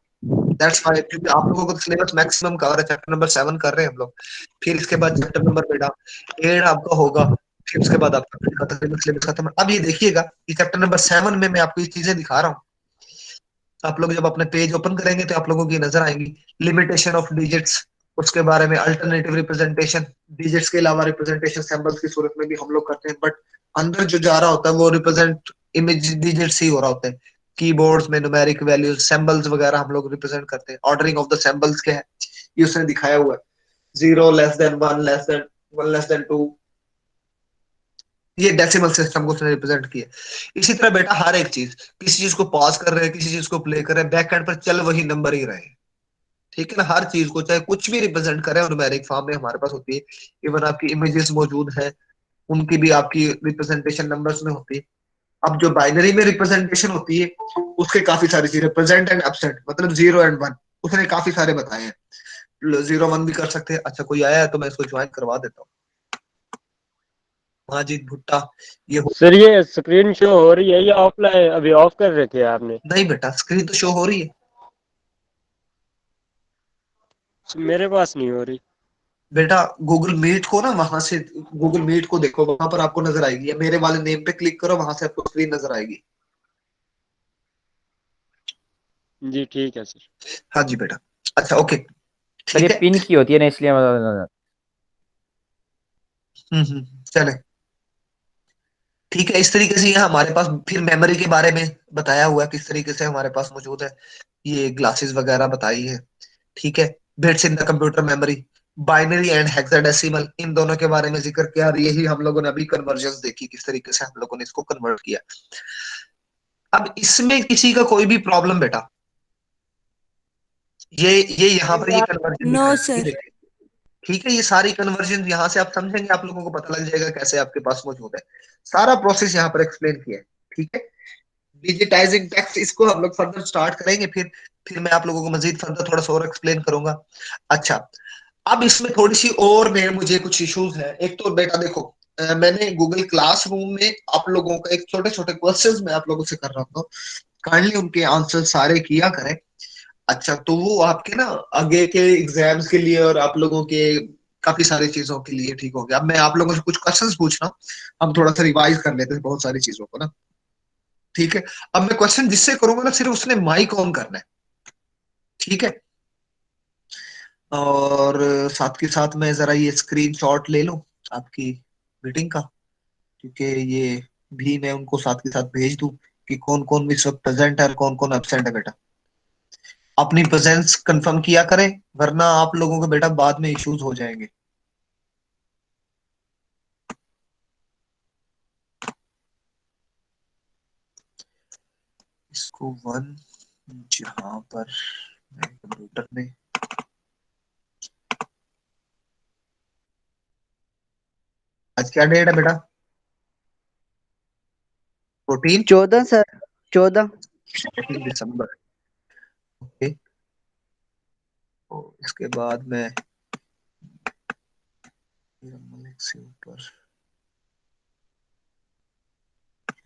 दैट्स व्हाई, क्योंकि आप लोगों को सिलेबस मैक्सिमम कवर है, चैप्टर नंबर 7 कर रहे हैं हम लोग। फिर इसके बाद चैप्टर नंबर बेटा 8 आपका होगा, फिर उसके बाद आपका तकरीबन सिलेबस खत्म है। अब ये देखिएगा कि चैप्टर नंबर 7 में मैं आपको ये चीजें दिखा रहा हूँ। आप लोग जब अपने पेज ओपन करेंगे तो आप लोगों की नजर आएंगी लिमिटेशन ऑफ डिजिट्स, उसके बारे में अल्टरनेटिव रिप्रेजेंटेशन, डिजिट्स के अलावा रिप्रेजेंटेशन सिंबल्स की सूरत में भी हम लोग करते हैं, बट अंदर जो जा रहा होता है वो रिप्रेजेंट इमेज डिजिट्स ही हो रहा होता है। कीबोर्ड्स में न्यूमेरिक वैल्यूज सिंबल्स वगैरह हम लोग रिप्रेजेंट करते हैं। ऑर्डरिंग ऑफ द सिंबल्स क्या है ये उसने दिखाया हुआ है, 0 < 1 1 < 2, ये डेसिमल सिस्टम को उसने रिप्रेजेंट किया। इसी तरह बेटा हर एक चीज, किसी चीज को पॉज कर रहे हैं, किसी चीज को प्ले कर रहे हैं, बैक एंड पर चल वही नंबर ही रहे, ठीक है ना। हर चीज को चाहे कुछ भी रिप्रेजेंट करें न्यूमेरिक फॉर्म में हमारे पास होती है। इवन आपकी इमेजेस मौजूद है, उनकी भी आपकी रिप्रेजेंटेशन नंबर्स में होती है। अब जो बाइनरी में रिप्रेजेंटेशन होती है उसके काफी सारी चीजें, प्रेजेंट एंड एब्सेंट मतलब 0 और 1 उसने काफी सारे बताए हैं। 0 1 भी कर सकते हैं। अच्छा कोई आया है तो मैं इसको ज्वाइन करवा देता हूँ। माजिद भुट्टा ये सर ये स्क्रीन शो हो रही है या ऑफलाइन, अभी ऑफ कर रखे हैं आपने? नहीं बेटा स्क्रीन तो शो हो रही है। मेरे पास नहीं हो रही। बेटा गूगल मीट को ना वहां से, गूगल मीट को देखो वहां पर आपको नजर आएगी, या मेरे वाले नेम पे क्लिक करो वहां से आपको स्क्रीन नजर आएगी। जी ठीक है सर। हाँ जी बेटा। अच्छा ओके सर ये ठीक है। पिन की होती है ना इसलिए चले ठीक है। इस तरीके से ये हमारे पास फिर मेमोरी के बारे में बताया हुआ है, किस तरीके से हमारे पास मौजूद है। ये ग्लासेस वगैरह बताई है, ठीक है। Bits in the computer memory, binary and hexadecimal, इन दोनों के बारे में जिक्र किया, और यही हम लोगों ने अभी कन्वर्जन देखी किस तरीके से हम लोगों ने इसको कन्वर्ट किया। अब इसमें किसी का कोई भी प्रॉब्लम बेटा, ये यहाँ पर ये कन्वर्जन नो दिखाया ये सर। देखिए, ठीक है। ये सारी कन्वर्जन यहाँ से आप समझेंगे, आप लोगों को पता लग जाएगा कैसे आपके पास मौजूद है। सारा प्रोसेस यहाँ पर एक्सप्लेन किया है, ठीक है। डिजिटाइजिंग टेक्स्ट इसको हम लोग फर्दर स्टार्ट करेंगे, फिर मैं आप लोगों को मजीद फर्दर थोड़ा सा और एक्सप्लेन करूंगा। अच्छा अब इसमें थोड़ी सी और में मुझे कुछ इश्यूज है। एक तो बेटा देखो मैंने गूगल क्लासरूम में आप लोगों का एक छोटे छोटे क्वेश्चंस मैं आप लोगों से कर रहा हूँ, काइंडली उनके आंसर सारे किया करें। अच्छा, तो वो आपके ना आगे के एग्जाम्स के लिए और आप लोगों के काफी सारी चीजों के लिए ठीक हो गया। अब मैं आप लोगों से कुछ क्वेश्चंस पूछ रहा हूँ, हम थोड़ा सा रिवाइज कर लेते हैं बहुत सारी चीजों को ना। ठीक है, अब मैं क्वेश्चन जिससे करूंगा ना सिर्फ उसने माइक ऑन करना है, ठीक है। और साथ के साथ मैं जरा ये स्क्रीनशॉट ले लूं आपकी मीटिंग का, क्योंकि ये भी मैं उनको साथ के साथ भेज दूं कि कौन कौन इस वक्त प्रेजेंट है और कौन कौन एब्सेंट है। बेटा अपनी प्रेजेंस कंफर्म किया करें, वरना आप लोगों को बेटा बाद में इश्यूज हो जाएंगे। इसको वन जहां पर मैं कंप्यूटर में आज क्या डेट है बेटा? 14 14 सर, 14। 14 दिसंबर। ओके, तो इसके बाद मैं से ऊपर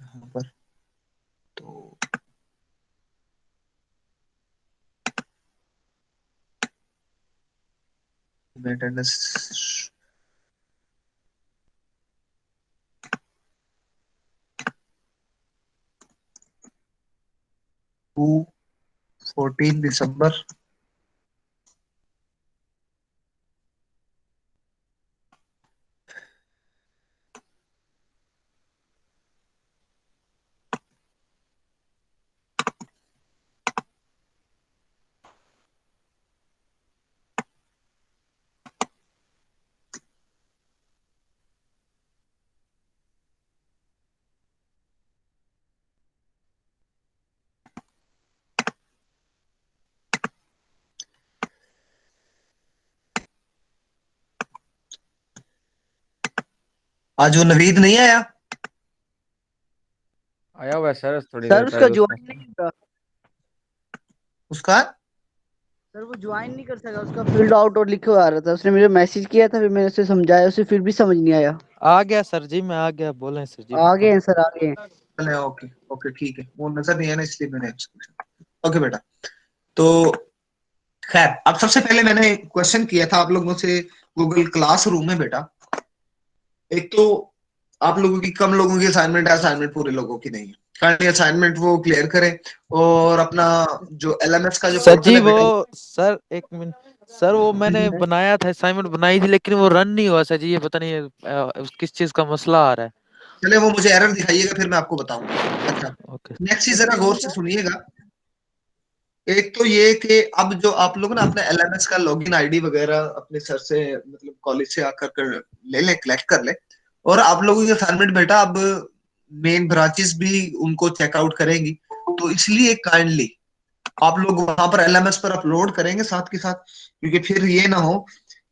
यहाँ पर तो अटेंडेंस 14 दिसंबर। आज वो नवीद नहीं आया? आया हुआ है सर, थोड़ी सर देर उसका पहले ज्वाइन उसने। नहीं होगा। उसका सर वो ज्वाइन नहीं कर सका, उसका फील्ड आउट और लिखा आ रहा था। उसने मुझे मैसेज किया था, फिर मैंने उसे समझाया, उसे फिर भी समझ नहीं आया। आ गया सर जी, मैं आ गया, बोले सर जी। आ गए हैं सर, आ गए हैं। चले, ओके ओके ठीक है, वो नजर नहीं है ना इसलिए मैंने आपसे पूछा। ओके बेटा, तो खैर अब सबसे पहले मैंने क्वेश्चन किया था आप लोगों से गूगल क्लासरूम में। बेटा एक तो आप लोगों की कम लोगों की असाइनमेंट है, असाइनमेंट पूरे लोगों की नहीं है। खाली असाइनमेंट वो क्लियर करें, और अपना जो एलएमएस का जो सर पोर्टल जी है वो, बेटा। सर एक मिनट सर, वो मैंने बनाया था, असाइनमेंट बनाई थी, लेकिन वो रन नहीं हुआ सर जी। ये पता नहीं किस चीज का मसला आ रहा है। चले वो मुझे एरर दिखाइएगा, फिर मैं आपको बताऊंगा। अच्छा, ओके। नेक्स्ट चीज जरा गौर से सुनिएगा। एक तो ये कि अब जो आप लोग ना अपना एलएमएस का लॉगिन आईडी वगैरह अपने सर से मतलब कॉलेज से आकर कर ले लें, कलेक्ट कर ले। और आप लोगों की असाइनमेंट बेटा अब मेन ब्रांचेस भी उनको चेकआउट करेंगी, तो इसलिए काइंडली आप लोग वहां पर एलएमएस पर अपलोड करेंगे साथ के साथ, क्योंकि फिर ये ना हो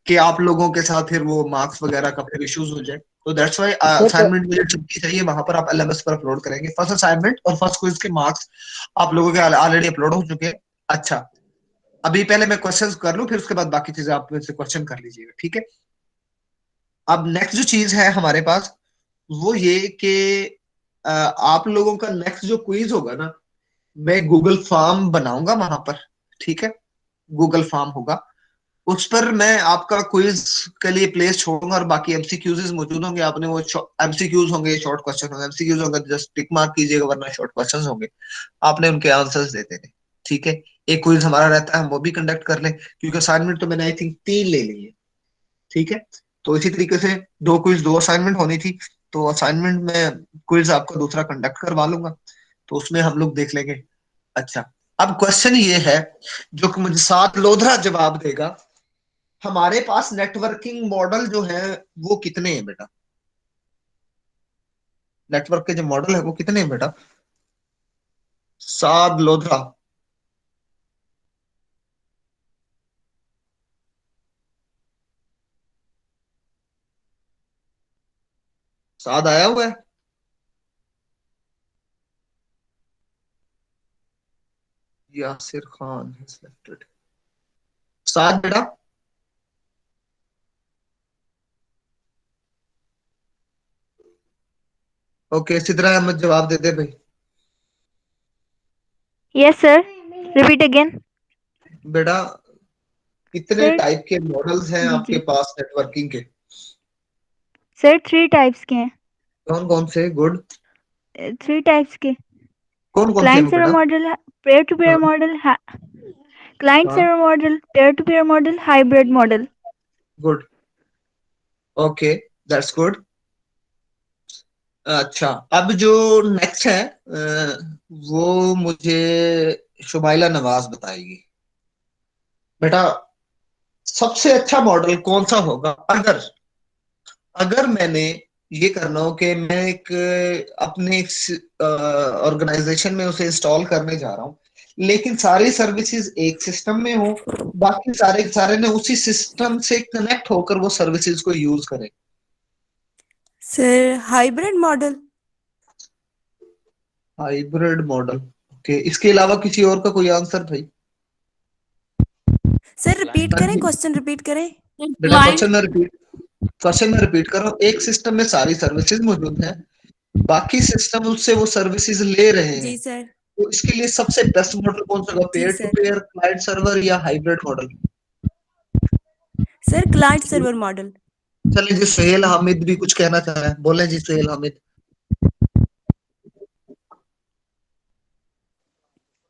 कि आप लोगों के साथ फिर वो मार्क्स वगैरह का फिर इश्यूज हो जाए। तो दैट्स व्हाई सर असाइनमेंट मुझे छुट्टी चाहिए, वहां पर आप एलएमएस पर अपलोड करेंगे। फर्स्ट असाइनमेंट और फर्स्ट क्विज के मार्क्स आप लोगों के ऑलरेडी अपलोड हो चुके हैं। अच्छा, अभी पहले मैं क्वेश्चंस कर लूं, फिर उसके बाद बाकी चीजें आप मेरे से क्वेश्चन कर लीजिएगा, ठीक है। अब नेक्स्ट जो चीज है हमारे पास वो ये कि आप लोगों का नेक्स्ट जो क्विज होगा ना, मैं गूगल फॉर्म बनाऊंगा वहां पर, ठीक है। गूगल फॉर्म होगा, उस पर मैं आपका क्विज के लिए प्लेस छोड़ूंगा, और बाकी एमसीक्यूज मौजूद होंगे। आपने वो एमसीक्यूज होंगे, शॉर्ट क्वेश्चन होंगे, एमसीक्यूज होंगे जस्ट टिक मार्क कीजिएगा, वरना शॉर्ट क्वेश्चन होंगे, आपने उनके आंसर्स देते थे, ठीक है। एक क्विज हमारा रहता है, हम वो भी कंडक्ट कर लें, क्योंकि असाइनमेंट तो मैंने आई थिंक 3 ले ली है, ठीक है। तो इसी तरीके से 2 क्विज 2 असाइनमेंट होनी थी, तो असाइनमेंट में क्विज आपका दूसरा कंडक्ट करवा लूंगा, तो उसमें हम लोग देख लेंगे। अच्छा, अब क्वेश्चन ये है जो कि मुझे साथ लोधरा जवाब देगा। हमारे पास नेटवर्किंग मॉडल जो है वो कितने हैं बेटा? नेटवर्क के जो मॉडल है वो कितने हैं बेटा? साद लोधरा। साद आया हुआ है? यासिर खान है सिलेक्टेड। साद बेटा, ओके, सिद्रा अहमद जवाब दे दे भाई। Yes sir, repeat again. बेटा कितने सर टाइप के मॉडल्स हैं जी आपके जी पास नेटवर्किंग के? सर 3 टाइप्स के हैं। कौन कौन से? गुड। 3 टाइप्स के कौन कौन से हैं क्लाइंट वो सर्वर बेटा? मॉडल है, पेयर टू पेयर हाँ मॉडल है, क्लाइंट हाँ, server model, peer to peer model, hybrid model. Good, okay, that's good. अच्छा, अब जो नेक्स्ट है वो मुझे शुमाइला नवाज बताएगी। बेटा सबसे अच्छा मॉडल कौन सा होगा, अगर अगर मैंने ये करना हो कि मैं एक अपने ऑर्गेनाइजेशन में उसे इंस्टॉल करने जा रहा हूँ, लेकिन सारी सर्विसेज एक सिस्टम में हो, बाकी सारे सारे ने उसी सिस्टम से कनेक्ट होकर वो सर्विसेज को यूज करें। Sir hybrid model. Hybrid model, okay. इसके अलावा किसी और का कोई आंसर भाई? सर रिपीट हाँ करें, जी, क्वेश्चन रिपीट करें। बेटा क्लाइंट क्वेश्चन में रिपीट कर रहा हूँ। एक सिस्टम में सारी सर्विसेज मौजूद हैं, बाकी सिस्टम उससे वो सर्विसेज ले रहे हैं, जी सर। तो इसके लिए सबसे बेस्ट मॉडल कौन सा होगा? जी peer to sir. Peer, client server या hybrid model? Sir client server model. चलिए जी, सुहेल हामिद भी कुछ कहना चाह रहे हैं, बोले जी सुहेल हामिद।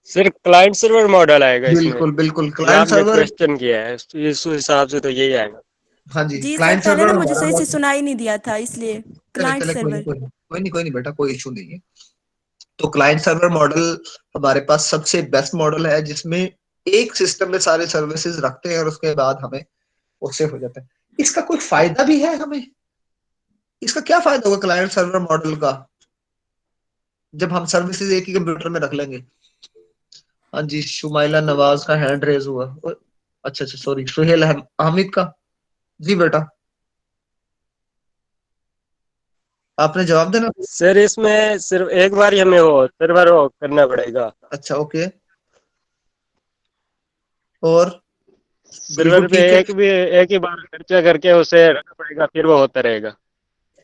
सिर्फ क्लाइंट सर्वर मॉडल आएगा इसमें, बिल्कुल बिल्कुल, जो क्लाइंट आपने सर्वर। क्वेश्चन किया है इस हिसाब से तो यही आएगा। हाँ जी, जी सर, क्लाइंट पहले सर्वर ना मुझे हमारा सही से बस। सुनाई नहीं दिया था, इसलिए चले क्लाइंट चले, कोई नहीं सर्वर। कोई नहीं कोई नहीं कोई नहीं बेटा, कोई इशू नहीं है। तो क्लाइंट सर्वर मॉडल हमारे पास सबसे बेस्ट मॉडल है, जिसमें एक सिस्टम में सारे सर्विसेज रखते हैं और उसके बाद हमें उससे हो जाता है। इसका कोई फायदा भी है हमें? इसका क्या फायदा होगा क्लाइंट सर्वर मॉडल का, जब हम सर्विसेज एक ही कंप्यूटर में रख लेंगे? हाँ जी, शुमाइला नवाज का हैंड रेज हुआ। अच्छा अच्छा, सॉरी, सुहेल हामिद का। जी बेटा, आपने जवाब देना। सर इसमें सिर्फ एक बार ही हमें वो सर्वर वो करना पड़ेगा। अच्छा, ओके, और बिल्कुल सर्वर पे ठीक है। एक ही बार खर्चा करके उसे रखना पड़ेगा, फिर वो होता रहेगा।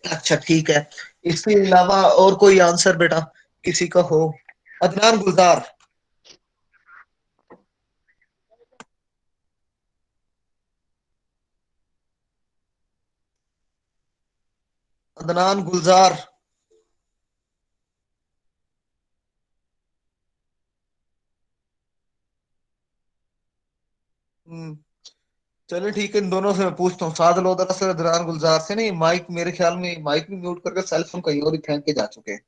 अच्छा ठीक है, इसके अलावा और कोई आंसर बेटा किसी का हो? अदनान गुलजार। अदनान गुलजार। हम्म, चलिए ठीक है, इन दोनों से मैं पूछता हूँ, साद लोदरा से अदनान गुलजार से। नहीं, माइक मेरे ख्याल में माइक भी म्यूट करके सेल फोन कहीं और ही फेंक के जा चुके हैं।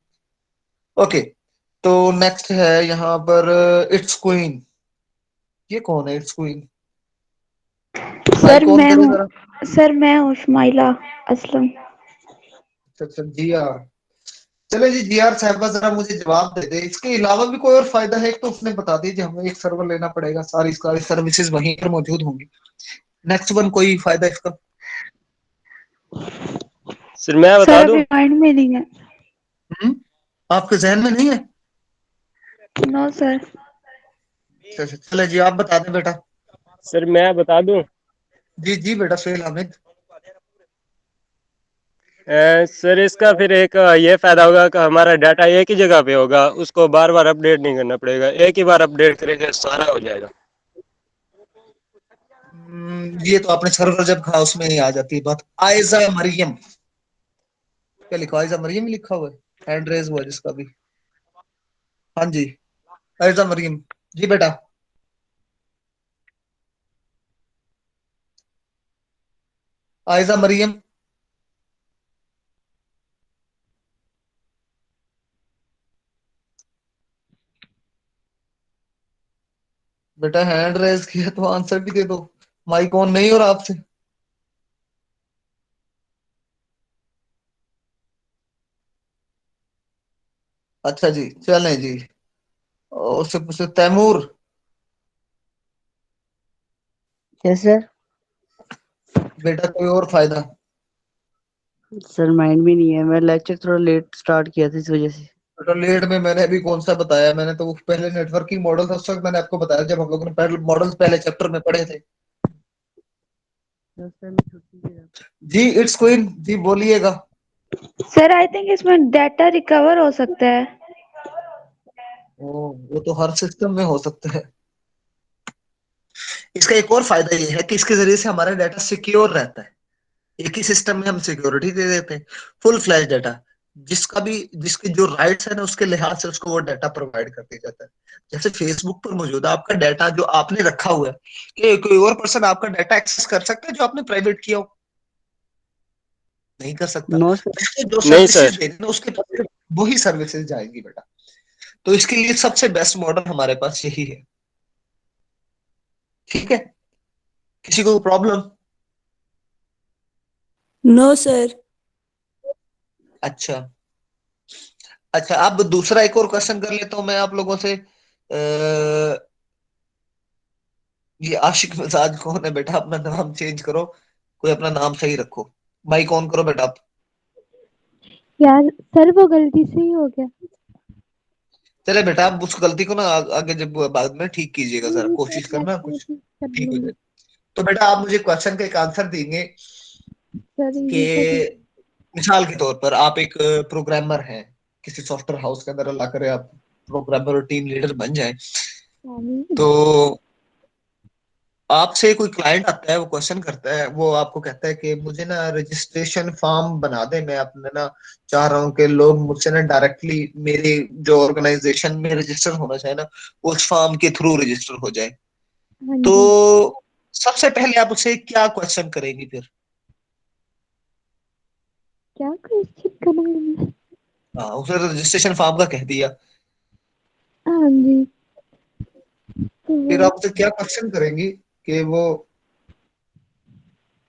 ओके, तो नेक्स्ट है यहाँ पर इट्स क्वीन। ये कौन है it's queen? Sir mike on मैं करे हूँ। जरा। सर मैं हूँ शुमाइला असलम। अच्छा अच्छा, जी यार। चले जी, जी आर साहबा जरा मुझे जवाब दे दे, इसके अलावा भी कोई और फायदा है? एक तो उसने बता दीजिए, हमें एक सर्वर लेना पड़ेगा, सारी सारी सर्विसेज वहीं पर मौजूद होंगी। नेक्स्ट वन, कोई फायदा इसका? सर मैं सर बता दूं? अभी माइंड में नहीं है। आपके जहन में नहीं है? No sir. अच्छा अच्छा, चले जी, आप बता दें बेटा। सर मैं बता दूं? जी जी बेटा, सुहेल हामिद। सर इसका फिर एक ये फायदा होगा कि हमारा डाटा एक ही जगह पे होगा, उसको बार बार अपडेट नहीं करना पड़ेगा, एक ही बार अपडेट करेंगे सारा हो जाएगा। ये तो आपने सर्वर जब कहा उसमें ही आ जाती है बात। आयजा मरियम, क्या लिखा? आयजा मरियम ही लिखा हुआ है, हैंड रेज हुआ है जिसका भी। हाँ जी, आयजा मरियम। जी बेटा। आयजा मरियम। बेटा हैंड रेज किया तो आंसर भी दे दो, माइक ऑन नहीं हो रहा आपसे। अच्छा जी, चलें जी। उससे पूछे तैमूर। Yes sir. बेटा कोई और फायदा? सर माइंड भी नहीं है, मैं लेक्चर थोड़ा लेट स्टार्ट किया था इस वजह से। बेटा लेट में मैंने अभी कौन सा बताया? मैंने तो पहले नेटवर्किंग मॉडल था, उस वक्त मैंने आपको बताया जब हम लोगों ने पहले मॉडल्स पहले चैप्टर में पढ़े थे। सर मैं छुट्टी पे जाता जी इट्स क्वीन, जी बोलिएगा। सर आई थिंक इसमें डाटा रिकवर हो सकता है। ओ, वो तो हर सिस्टम में हो सकता है। इसका एक और फायदा ये है कि इसके जरिए से हमारा डाटा सिक्योर रहता है। एक ही सिस्टम में हम सिक्योरिटी दे देते हैं, फुल फ्लैश डाटा, जिसके जो राइट्स है ना उसके लिहाज से उसको वो डाटा प्रोवाइड कर दिया जाता है। जैसे फेसबुक पर मौजूद आपका डाटा जो आपने रखा हुआ है, कि कोई और पर्सन आपका डाटा एक्सेस कर सकता है जो आपने प्राइवेट किया हो? नहीं कर सकता। नो तो इसको जो नहीं सर्विसेज सर। दे रहे हैं उसके पास वही सर्विसेज जाएंगी बेटा। तो इसके लिए सबसे बेस्ट मॉडल हमारे पास यही है। ठीक है, किसी को प्रॉब्लम? No sir. अच्छा अच्छा, अब दूसरा एक और क्वेश्चन कर लेता हूं मैं आप लोगों से। ये आशिक मिजाज कौन है बेटा? अपना नाम चेंज करो, कोई अपना नाम सही रखो। माइक ऑन करो बेटा आप। यार सर वो गलती से ही हो गया। चले बेटा, आप उस गलती को ना आगे जब बाद में ठीक कीजिएगा, जरा कोशिश करना कुछ ठीक हो जाए। तो बेटा आप मुझे क्वेश्चन का एक आंसर देंगे सर ये सब कि मिसाल के तौर पर आप एक प्रोग्रामर हैं, किसी सॉफ्टवेयर हाउस के अंदर, अल्लाह करे आप प्रोग्रामर और टीम लीडर बन जाएं। तो आपसे कोई क्लाइंट आता है, वो क्वेश्चन करता है, वो आपको कहता है कि मुझे ना रजिस्ट्रेशन फॉर्म बना दे, मैं अपने ना चाह रहा हूँ कि लोग मुझसे ना डायरेक्टली मेरे जो ऑर्गेनाइजेशन में रजिस्टर होना चाहे ना उस फॉर्म के थ्रू रजिस्टर हो जाए। हाँ तो जी। सबसे पहले आप उससे क्या क्वेश्चन करेंगी फिर? क्या क्वेश्चन करेंगे? हाँ, उसे रजिस्ट्रेशन फॉर्म का कह दिया, हाँ जी। फिर आप उसे क्या क्वेश्चन करेंगी कि वो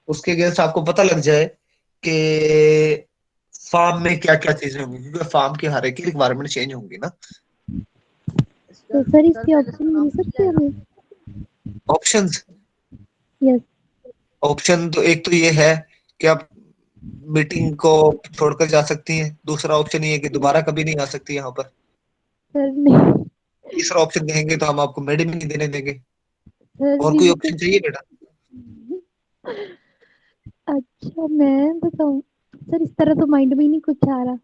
उसके अगेंस्ट आपको पता लग जाए कि फार्म में क्या क्या चीजें होंगी, क्योंकि फार्म की हर एक की रिक्वायरमेंट चेंज होंगी ना। तो सर इसके ऑप्शन मिल सकते हैं हमें? ऑप्शंस? यस। ऑप्शन तो एक तो ये है कि आप मीटिंग को छोड़कर जा सकती हैं, दूसरा ऑप्शन ये है कि दोबारा कभी नहीं आ सकती यहाँ पर, सर नहीं। तीसरा ऑप्शन कहेंगे तो हम आपको मेड भी नहीं देने देंगे। सर और कोई ये तो ऑप्शन चाहिए बेटा? अच्छा मैं बताऊं? सर इस तरह तो माइंड में ही नहीं कुछ आ रहा।